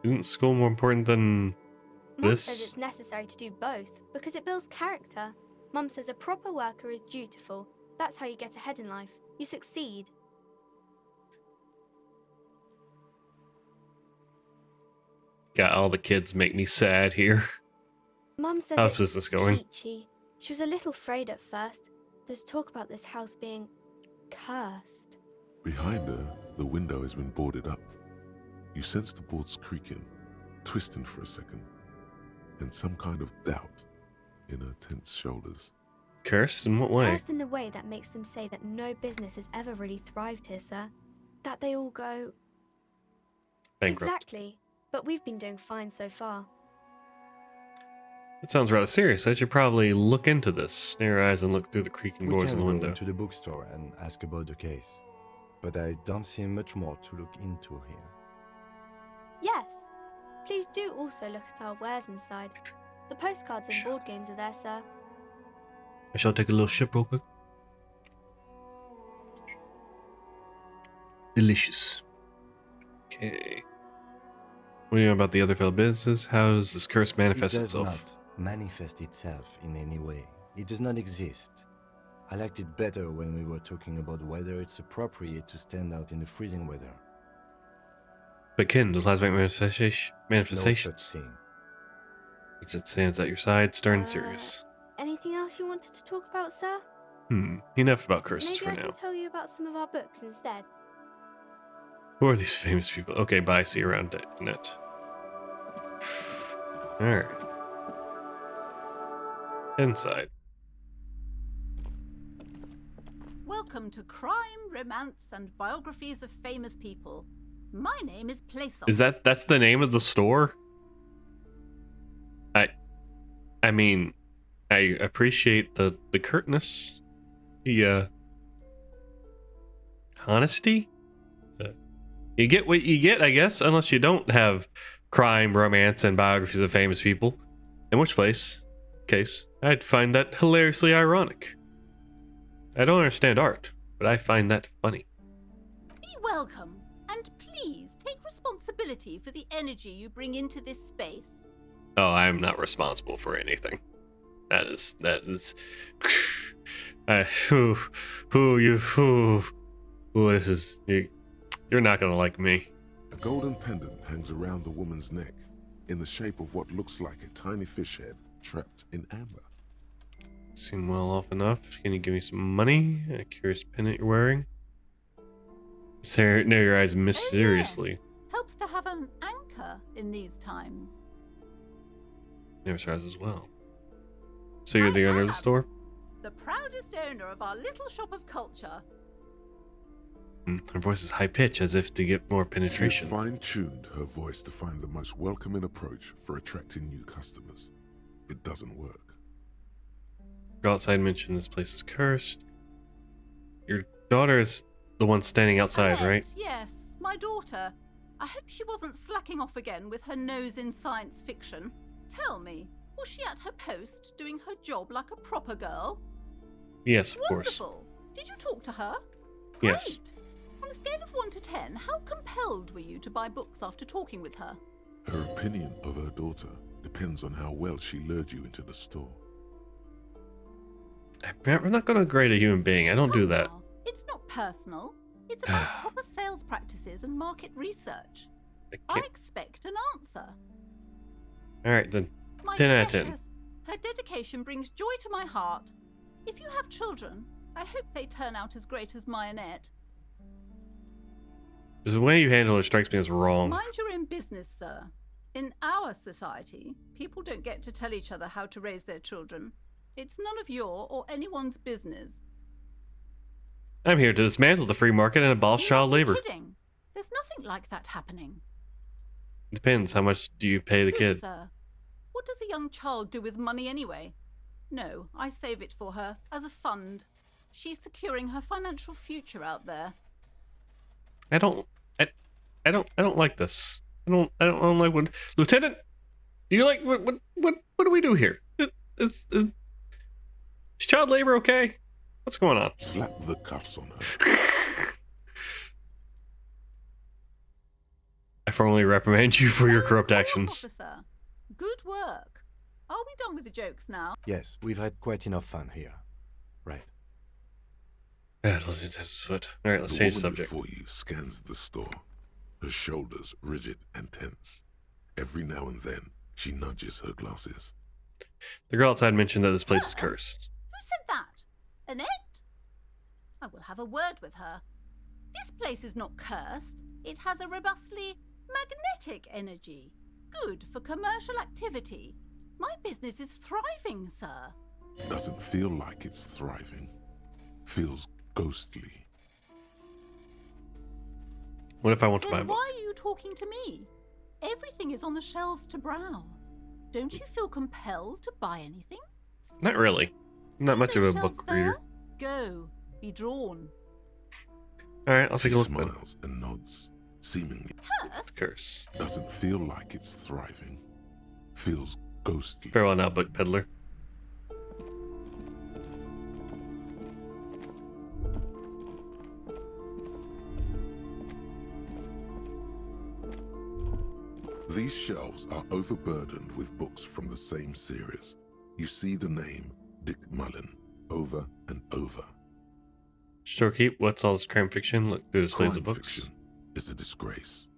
Isn't school more important than Mum this? says it's necessary to do both because it builds character. Mum says a proper worker is dutiful. That's how you get ahead in life. You succeed. God, all the kids make me sad here. Mum says How's it's business going? peachy. She was a little afraid at first. There's talk about this house being cursed. Behind her, the window has been boarded up. You sense the boards creaking, twisting for a second, and some kind of doubt in her tense shoulders. Cursed? In what way? Cursed in the way that makes them say that no business has ever really thrived here, sir. That they all go... Bankrupt. Exactly. But we've been doing fine so far. That sounds rather serious. I should probably look into this. Snare eyes and look through the creaking We doors can in the go window. into the bookstore and ask about the case. But I don't see much more to look into here. Yes. Please do also look at our wares inside. The postcards and board games are there, sir. I shall take a little sip real quick. Delicious. Okay. What do you know about the other failed businesses? How does this curse manifest It does itself? not manifest itself in any way. It does not exist. I liked it better when we were talking about whether it's appropriate to stand out in the freezing weather. But Kin, does last manifestation? No such thing. It stands at your side, stern and serious. Anything else you wanted to talk about, sir? Enough about curses Maybe for I now. can tell you about some of our books instead. Who are these famous people? Okay, bye. See you around net. Alright. Inside. Welcome to Crime, Romance, and Biographies of Famous People. My name is Plaisance. Is that's the name of the store? I mean, I appreciate the curtness, the honesty. You get what you get, I guess, unless you don't have crime, romance, and biographies of famous people. In which case, I'd find that hilariously ironic. I don't understand art, but I find that funny. Be welcome, and please take responsibility for the energy you bring into this space. Oh, I'm not responsible for anything. That is. This is. You're not gonna like me. A golden pendant hangs around the woman's neck, in the shape of what looks like a tiny fish head trapped in amber. Seem well off enough. Can you give me some money? A curious pendant you're wearing. Stare your eyes mysteriously. Oh, yes. Helps to have an anchor in these times. Never eyes as well. So you're the owner of the store? The proudest owner of our little shop of culture. Her voice is high pitched, as if to get more penetration. She fine-tuned her voice to find the most welcoming approach for attracting new customers. It doesn't work. Go outside and mention this place is cursed. Your daughter is the one standing outside, Annette, right? Yes, my daughter. I hope she wasn't slacking off again with her nose in science fiction. Tell me, was she at her post doing her job like a proper girl? Yes, of course. Wonderful. Did you talk to her? Yes. Great. On a scale of 1 to 10, how compelled were you to buy books after talking with her? Her opinion of her daughter depends on how well she lured you into the store. I'm not going to grade a human being. I don't do that. It's not personal. It's about proper sales practices and market research. I expect an answer. All right, then. My 10 out of 10. precious, her dedication brings joy to my heart. If you have children, I hope they turn out as great as my Annette. The way you handle her strikes me as wrong. Mind you're in business, sir. In our society, people don't get to tell each other how to raise their children. It's none of your or anyone's business. I'm here to dismantle the free market and abolish child labor. Kidding. There's nothing like that happening. Depends. How much do you pay the Good, kid? sir. What does a young child do with money anyway? No, I save it for her as a fund. She's securing her financial future out there. I don't like this. I don't like what Lieutenant. Do you like what do we do here? Is child labor okay? What's going on? Slap the cuffs on her. I formally reprimand you for your corrupt Yes, actions. officer. Good work. Are we done with the jokes now? Yes, we've had quite enough fun here. Right. Yeah, let's test his foot. All right, let's The change the woman subject. before you scans the store, her shoulders rigid and tense. Every now and then, she nudges her glasses. The girl outside mentioned that this place is cursed. Who said that? Annette? I will have a word with her. This place is not cursed. It has a robustly magnetic energy. Good for commercial activity. My business is thriving, sir. Doesn't feel like it's thriving. Feels ghostly. What if I want to buy a Then book? why are you talking to me? Everything is on the shelves to browse. Don't you feel compelled to buy anything? Not really. I'm not much of a Those book shelves there? reader. Go. Be drawn. All right, I'll take She a look then. smiles and nods, seemingly. Curse. Doesn't feel like it's thriving. Feels ghostly. Farewell now, book peddler. These shelves are overburdened with books from the same series. You see the name Dick Mullen over and over. Storekeep, what's all this crime fiction? Look through displays Crime of books. fiction is a disgrace.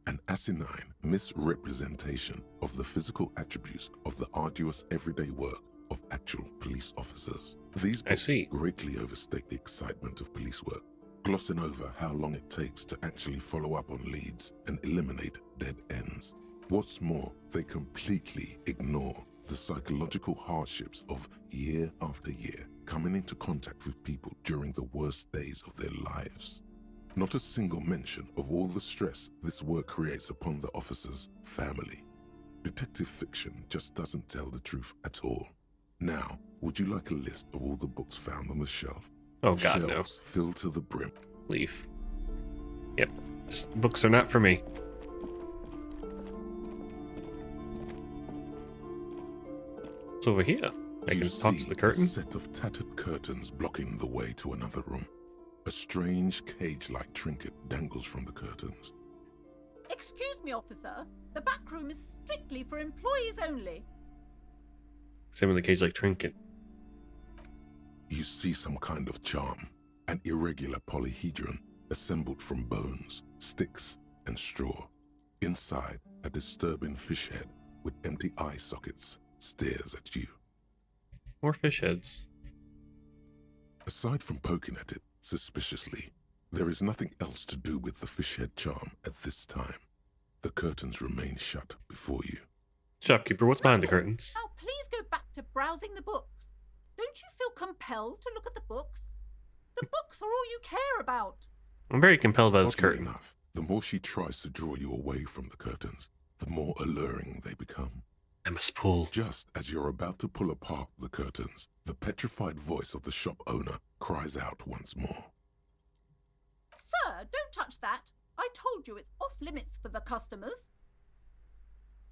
An asinine misrepresentation of the physical attributes of the arduous everyday work of actual police officers. These I books see. greatly overstate the excitement of police work, glossing over how long it takes to actually follow up on leads and eliminate dead ends. What's more, they completely ignore the psychological hardships of year after year coming into contact with people during the worst days of their lives. Not a single mention of all the stress this work creates upon the officer's family. Detective fiction just doesn't tell the truth at all. Now, would you like a list of all the books found on the shelf? Oh god, no. Shelves filled to the brim. Leave. Yep. Books are not for me. It's over here. I You can talk to see the curtain. a set of tattered curtains blocking the way to another room. A strange cage-like trinket dangles from the curtains. Excuse me, officer. The back room is strictly for employees only. Same with the cage like trinket. You see some kind of charm, an irregular polyhedron assembled from bones, sticks, and straw. Inside, a disturbing fish head with empty eye sockets stares at you. More fish heads. Aside from poking at it suspiciously, there is nothing else to do with the fish head charm at this time. The curtains remain shut before you. Shopkeeper, what's behind the curtains? Now, please go back to browsing the books. Don't you feel compelled to look at the books? The books are all you care about. I'm very compelled by this Oddly curtain. enough, the more she tries to draw you away from the curtains, the more alluring they become. I must pull. Just as you're about to pull apart the curtains, the petrified voice of the shop owner cries out once more. Sir, don't touch that. I told you it's off limits for the customers.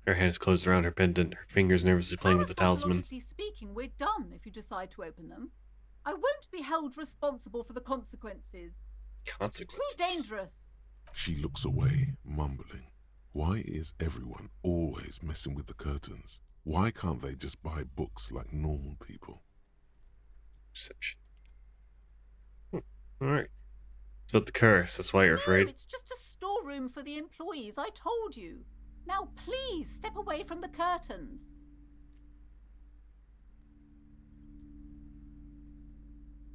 Her hands closed around her pendant, her fingers nervously playing with the talisman. Psychologically speaking, we're done if you decide to open them. I won't be held responsible for the consequences. Consequences? Too dangerous. She looks away, mumbling. Why is everyone always messing with the curtains? Why can't they just buy books like normal people? Perception. Alright. It's about the curse, that's why you're afraid. No, it's just a storeroom for the employees, I told you. Now please step away from the curtains.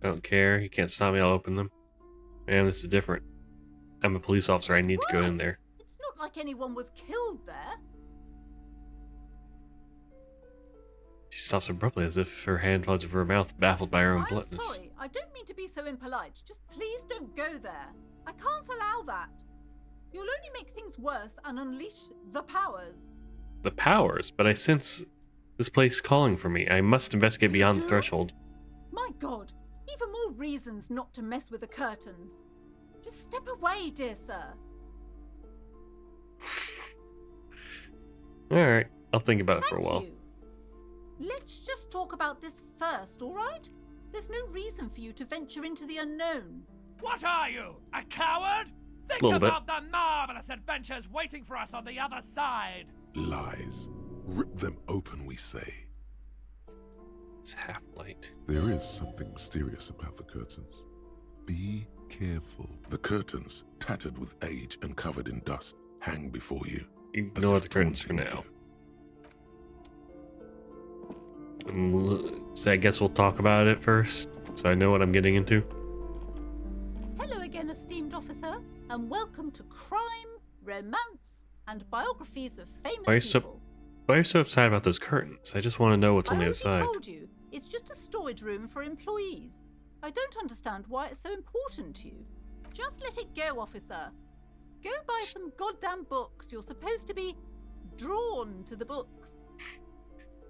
I don't care, you can't stop me, I'll open them. Man, this is different. I'm a police officer, I need to go in there. It's not like anyone was killed there. She stops abruptly as if her hand flies over her mouth, baffled by her own I'm bluntness. sorry, I don't mean to be so impolite. Just please don't go there. I can't allow that. You'll only make things worse and unleash the powers. The powers, but I sense this place calling for me. I must investigate beyond the threshold. My God, even more reasons not to mess with the curtains. Just step away, dear sir. Alright, I'll think about it for a Thank while. you. Let's just talk about this first, all right? There's no reason for you to venture into the unknown. What are you, a coward? Think Little bit. about the marvelous adventures waiting for us on the other side. Lies. Rip them open, we say. It's half light. There is something mysterious about the curtains. Be careful. The curtains, tattered with age and covered in dust, hang before you. Ignore the curtains for now. So I guess we'll talk about it first, so I know what I'm getting into. Hello again, esteemed officer, and welcome to Crime, Romance, and Biographies of Famous People. Why are you so excited about those curtains? I just want to know what's on the other side. I told you, it's just a storage room for employees. I don't understand why it's so important to you. Just let it go, officer. Go buy some goddamn books. You're supposed to be drawn to the books.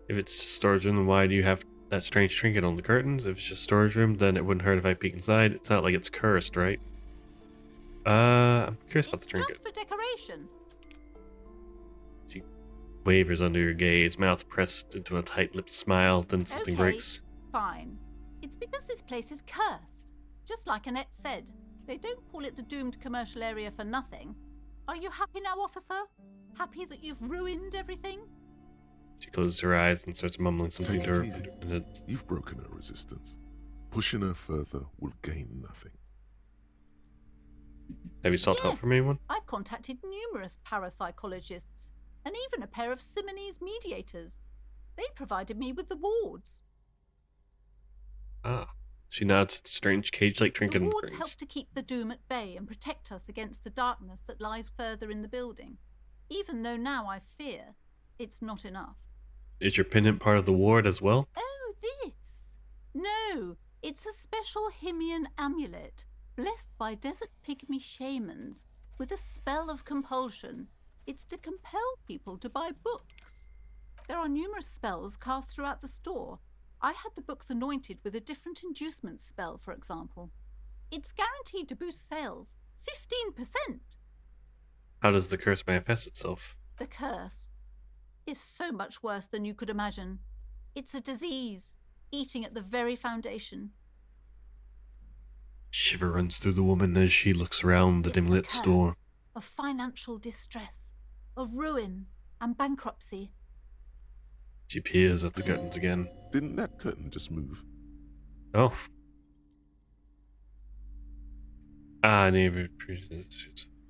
If it's just storage room, then why do you have that strange trinket on the curtains? If it's just storage room, then it wouldn't hurt if I peek inside. It's not like it's cursed, right? I'm curious about the trinket. Just for decoration. She wavers under your gaze, mouth pressed into a tight-lipped smile, then something breaks. Fine. It's because this place is cursed. Just like Annette said, they don't call it the doomed commercial area for nothing. Are you happy now, officer? Happy that you've ruined everything? She closes her eyes and starts mumbling something to her. You've broken her resistance. Pushing her further will gain nothing. Have you sought help from anyone? I've contacted numerous parapsychologists and even a pair of Simonese mediators. They provided me with the wards. Ah. She nods at the strange cage-like trinket The in the wards curtains. help to keep the doom at bay and protect us against the darkness that lies further in the building. Even though now I fear it's not enough. Is your pendant part of the ward as well? Oh, this? No, it's a special Himian amulet, blessed by desert pygmy shamans, with a spell of compulsion. It's to compel people to buy books. There are numerous spells cast throughout the store. I had the books anointed with a different inducement spell, for example. It's guaranteed to boost sales 15%. How does the curse manifest itself? The curse is so much worse than you could imagine. It's a disease, eating at the very foundation. Shiver runs through the woman as she looks around the dim-lit store. Of financial distress, of ruin and bankruptcy. She peers at the curtains again. Didn't that curtain just move? Oh.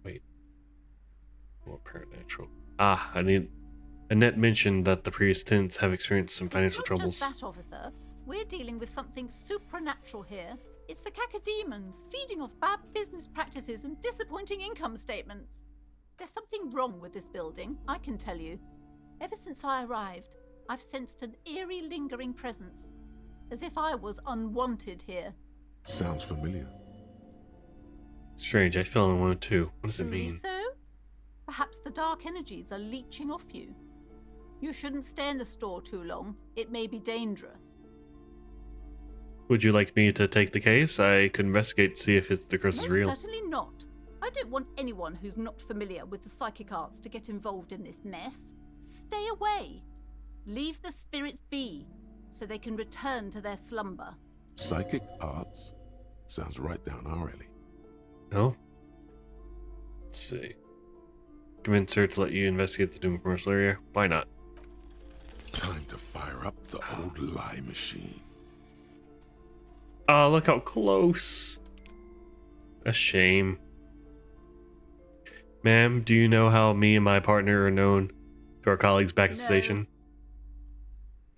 Wait. What paranatural? Annette mentioned that the previous tenants have experienced some financial troubles. It's not just that, officer. We're dealing with something supernatural here. It's the cacodemons feeding off bad business practices and disappointing income statements. There's something wrong with this building, I can tell you. Ever since I arrived, I've sensed an eerie, lingering presence, as if I was unwanted here. Sounds familiar. Strange, I feel unwanted too. What does it mean? So? Perhaps the dark energies are leeching off you. You shouldn't stay in the store too long. It may be dangerous. Would you like me to take the case? I could investigate to see if the curse is real. Certainly not. I don't want anyone who's not familiar with the psychic arts to get involved in this mess. Stay away. Leave the spirits be, so they can return to their slumber. Psychic arts? Sounds right down our alley. Oh? Let's see. Convince her to let you investigate the Doom commercial area? Why not? Time to fire up the old lie machine. Oh, look how close. A shame. Ma'am, do you know how me and my partner are known to our colleagues back at the station?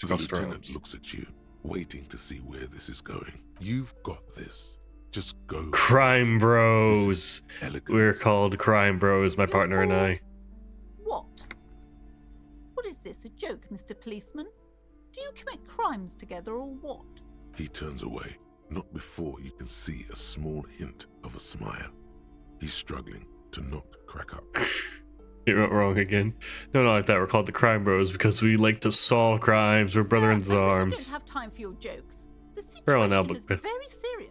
The lieutenant looks at you, waiting to see where this is going. You've got this. Just go. Crime Bros. We're called Crime Bros, my partner and I. What? What is this, a joke, Mr. Policeman? Do you commit crimes together or what? He turns away, not before you can see a small hint of a smile. He's struggling to not crack up. You're not wrong again. No, not like that. We're called the Crime Bros because we like to solve crimes. We're brother in I really arms. don't have time for your jokes. The Fair enough, situation is but- very serious.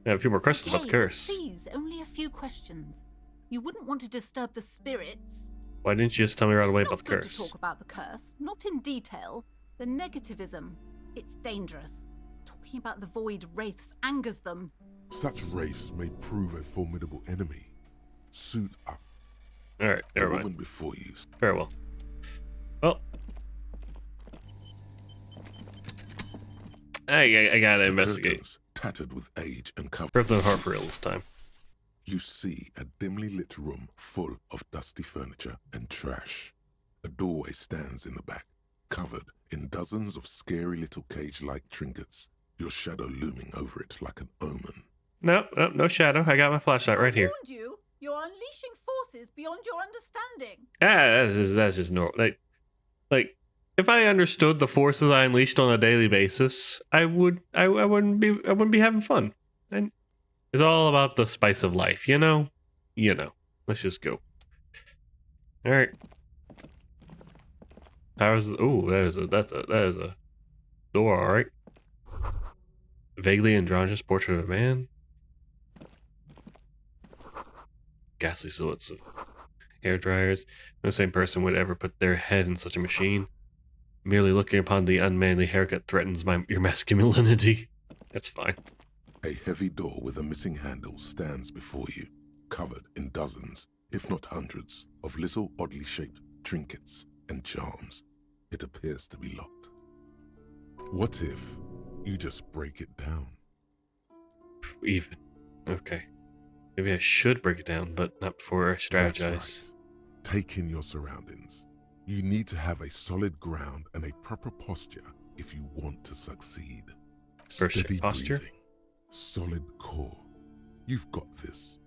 I have a few more questions about the Okay, curse. please, only a few questions. You wouldn't want to disturb the spirits. Why didn't you just tell me right away It's about not the good curse? to talk about the curse, not in detail. The negativism, it's dangerous. Talking about the void wraiths angers them. Such wraiths may prove a formidable enemy. Suit up. Alright, The never woman mind. before you. Very well. Well. I gotta The investigate. curtains, tattered with age and covered. Griffin and Harper this time. You see a dimly lit room full of dusty furniture and trash. A doorway stands in the back, covered in dozens of scary little cage-like trinkets, your shadow looming over it like an omen. No shadow. I got my flashlight right here. I warned you, you're unleashing forces beyond your understanding. That's just normal. Like, if I understood the forces I unleashed on a daily basis, I wouldn't be having fun. And it's all about the spice of life, you know. Let's just go. All right. How's that is a door. All right. Vaguely androgynous portrait of a man. Ghastly silhouettes of hair dryers. No sane person would ever put their head in such a machine. Merely looking upon the unmanly haircut threatens your masculinity. That's fine. A heavy door with a missing handle stands before you, covered in dozens, if not hundreds, of little oddly shaped trinkets and charms. It appears to be locked. What if you just break it down? Even. Okay. Maybe I should break it down, but not before I strategize. That's right. Take in your surroundings. You need to have a solid ground and a proper posture if you want to succeed. First, Steady posture. breathing, solid core. You've got this.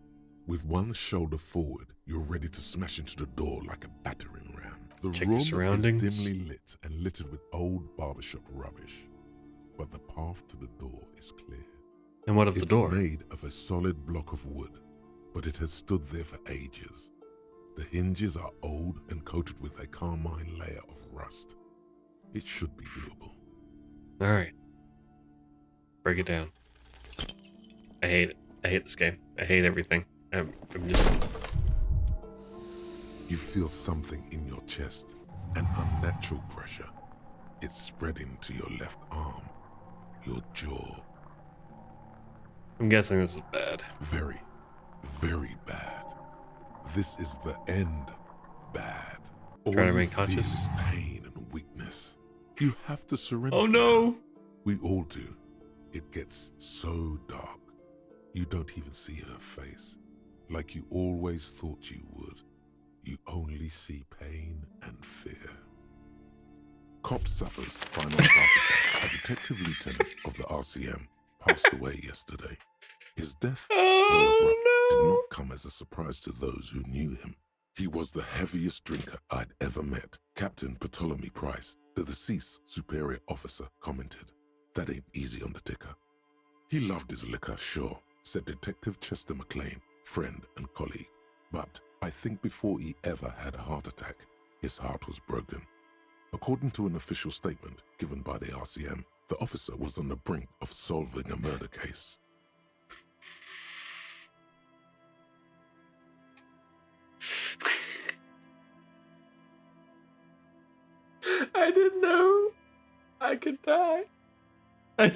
With one shoulder forward, you're ready to smash into the door like a battering ram. The Check room your is surroundings. dimly lit and littered with old barbershop rubbish, but the path to the door is clear. And what of the It's door? made of a solid block of wood, but it has stood there for ages. The hinges are old and coated with a carmine layer of rust. It should be doable. All right. Break it down. I hate it. I hate this game. I hate everything. I'm just... You feel something in your chest, an unnatural pressure. It's spreading to your left arm, your jaw. I'm guessing this is bad. Very, very bad. This is the end bad. All Trying to you remain feel conscious. is pain and weakness. You have to surrender. Oh no! now. We all do. It gets so dark. You don't even see her face. Like you always thought you would. You only see pain and fear. Cop suffers final heart attack. A detective lieutenant of the RCM passed away yesterday. His death, though abrupt, did not come as a surprise to those who knew him. He was the heaviest drinker I'd ever met. Captain Ptolemy Price, the deceased superior officer, commented, "That ain't easy on the ticker." He loved his liquor, sure, said Detective Chester McLean, friend and colleague. But I think before he ever had a heart attack, his heart was broken. According to an official statement given by the RCM, the officer was on the brink of solving a murder case. I didn't know I could die. I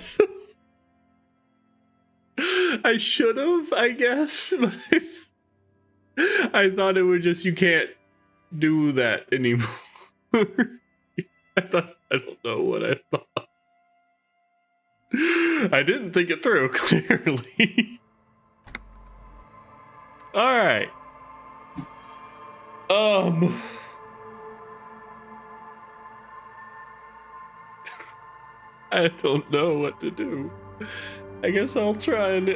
should have, I guess, but I thought it would just, you can't do that anymore. I don't know what I thought. I didn't think it through, clearly. Alright. I don't know what to do. I guess I'll try and...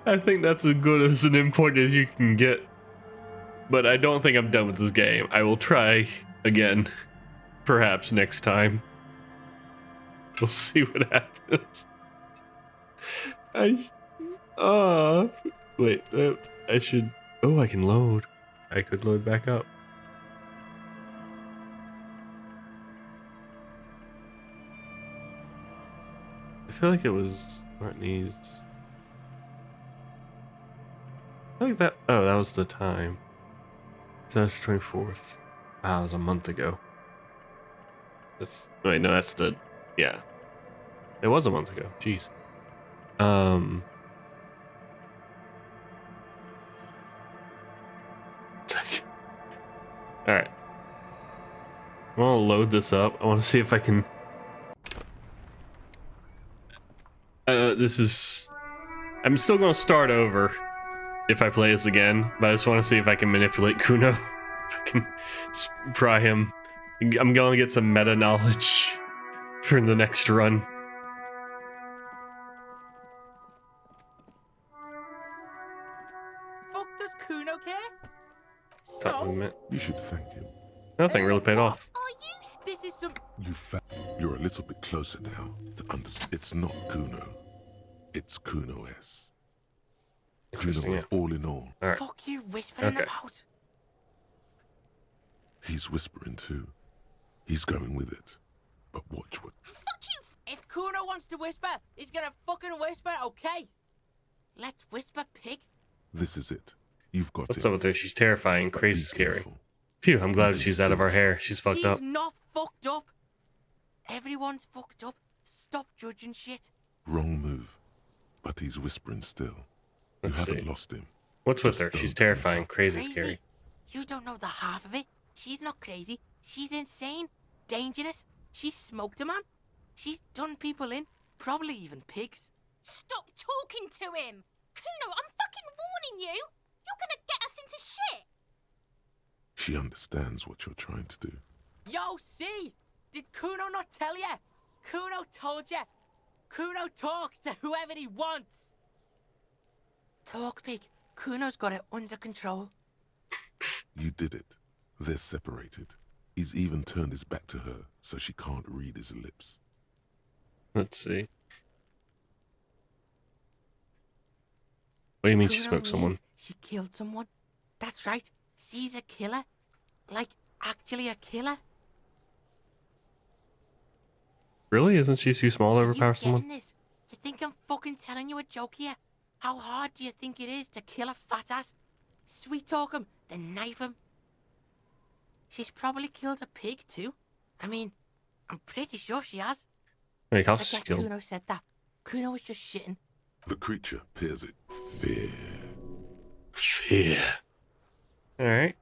I think that's as good as an input as you can get. But I don't think I'm done with this game. I will try again. Perhaps next time. We'll see what happens. Wait, I should. Oh, I can load. I could load back up. I feel like it was Martinez. I think that. Oh, that was the time. That's 24th. Wow, it was a month ago. That's. Wait, no, that's the. Yeah. It was a month ago. Jeez. Alright. I want to load this up. I want to see if I can... this is... I'm still going to start over if I play this again, but I just want to see if I can manipulate Kuno. If I can pry him. I'm going to get some meta knowledge for the next run. Fuck does Kuno care? You should thank him. Nothing really paid off. This is some... You're a little bit closer now to understand. It's not Kuno. It's Kuno S. Kuno is all in all. All right. Fuck you whispering about? He's whispering too. He's going with it. But watch what... Fuck you! If Kuno wants to whisper, he's gonna fucking whisper, okay? Let's whisper, pig. This is it. You've got What's it. up with her? She's terrifying, crazy scary. Phew, I'm glad she's out of our hair. She's fucked up. She's not fucked up. Everyone's fucked up. Stop judging shit. Wrong move. But he's whispering still. You haven't lost him. What's with her? She's terrifying, crazy, scary. You don't know the half of it. She's not crazy. She's insane. Dangerous. She's smoked a man. She's done people in. Probably even pigs. Stop talking to him! Kuno, I'm fucking warning you! You're gonna get us into shit! She understands what you're trying to do. Yo, see? Did Kuno not tell you? Kuno told you. Kuno talks to whoever he wants. Talk, pig. Kuno's got it under control. You did it. They're separated. He's even turned his back to her, so she can't read his lips. Let's see. What do you mean she Kuno smoked someone? means she killed someone. That's right. She's a killer. Like, actually a killer. Really? Isn't she too small to overpower someone? This? You think I'm fucking telling you a joke here? How hard do you think it is to kill a fat ass? Sweet talk him, then knife him. She's probably killed a pig too. I mean, I'm pretty sure she has. Wait, how's she Forget killed? Kuno said that. Kuno was just shitting. The creature peers it. Fear. Fear. Alright.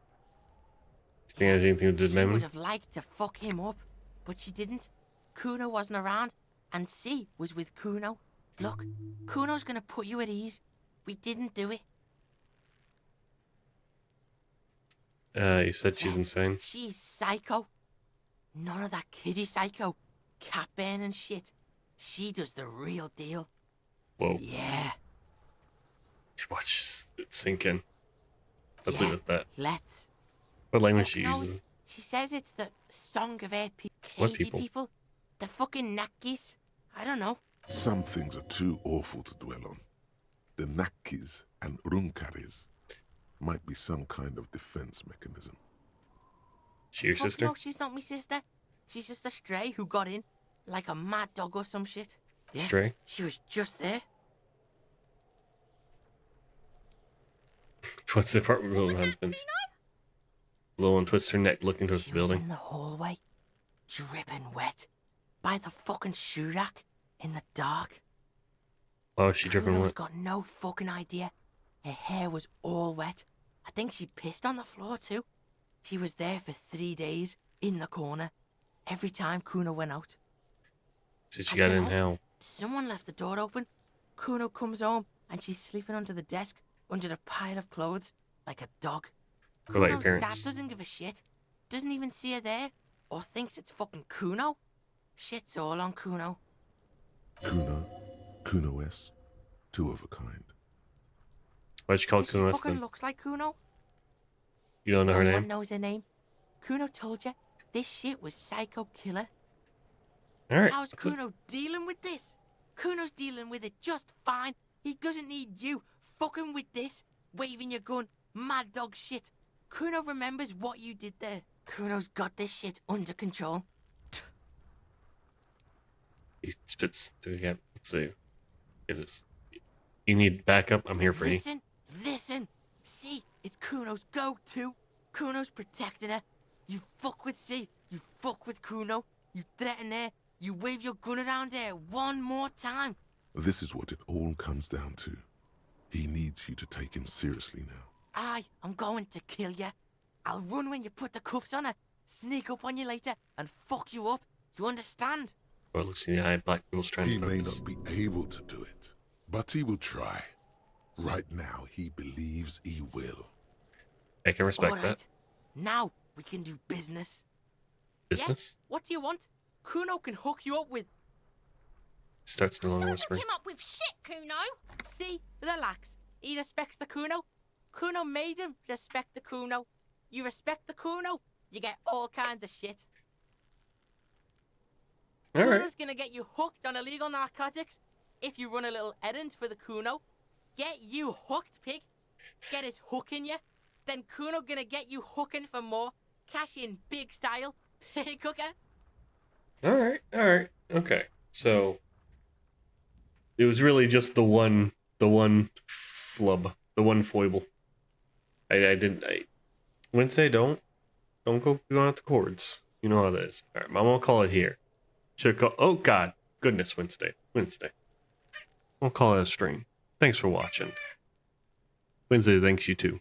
Think has anything to do with She would memory? have liked to fuck him up, but she didn't. Kuno wasn't around, and C was with Kuno. Look, Kuno's gonna put you at ease. We didn't do it. You said she's insane. She's psycho. None of that kiddie psycho. Cat burning shit. She does the real deal. Whoa. Yeah. Watch it sink in. Let's Yeah, leave it at that. Let's. What language she No, uses? she says it's the song of her What crazy people? people. The fucking Nakis. I don't know. Some things are too awful to dwell on. The Nakis and Runkaris might be some kind of defense mechanism. She your Fuck sister? No, she's not my sister. She's just a stray who got in. Like a mad dog or some shit. Yeah, Stray? She was just there. What's the part where Little One happens? Little One twists her neck looking towards the She was building. in the hallway. Dripping wet. By the fucking shoe rack. In the dark. Why was she dripping Kuno's wet? got no fucking idea. Her hair was all wet. I think she pissed on the floor too. She was there for 3 days, in the corner, every time Kuno went out. Said she I got in dunno. hell. Someone left the door open. Kuno comes home and she's sleeping under the desk, under the pile of clothes, like a dog. What about your Kuno's dad parents? doesn't give a shit. Doesn't even see her there, or thinks it's fucking Kuno. Shit's all on Kuno. Kuno, Kuno S, two of a kind. Why'd you call it She Kuno S fucking then? looks like Kuno. You don't know her No name? one knows her name. Kuno told you this shit was Psycho Killer. Alright. How's that's it. Kuno dealing with this? Kuno's dealing with it just fine. He doesn't need you fucking with this, waving your gun, mad dog shit. Kuno remembers what you did there. Kuno's got this shit under control. He spits to again. Let's see. It is. You need backup? I'm here for you. Listen. See, it's Kuno's go-to. Kuno's protecting her. You fuck with C, you fuck with Kuno. You threaten her. You wave your gun around her one more time. This is what it all comes down to. He needs you to take him seriously now. I'm going to kill you. I'll run when you put the cuffs on her, sneak up on you later, and fuck you up. You understand? Or looks in the eye, Black People's trying He to may focus. not be able to do it, but he will try. Right now, he believes he will. I can respect All right. that. Now we can do business. Business? Yeah? What do you want? Kuno can hook you up with. Starts no longer Don't whispering. hook him up with shit, Kuno. See, relax. He respects the Kuno. Kuno made him respect the Kuno. You respect the Kuno, you get all kinds of shit. All right. Kuno's gonna get you hooked on illegal narcotics if you run a little errand for the Kuno. Get you hooked, pig. Get his hook in you. Then Kuno gonna get you hooking for more. Cash in big style. Pig hooker. All right. Okay. So it was really just the one flub, the one foible. I wouldn't say don't go going out the chords. You know how that is. All right, Mom, I'll call it here. Should call. Oh God, goodness, Wednesday. I'll call it a stream. Thanks for watching. Wednesday thanks you too.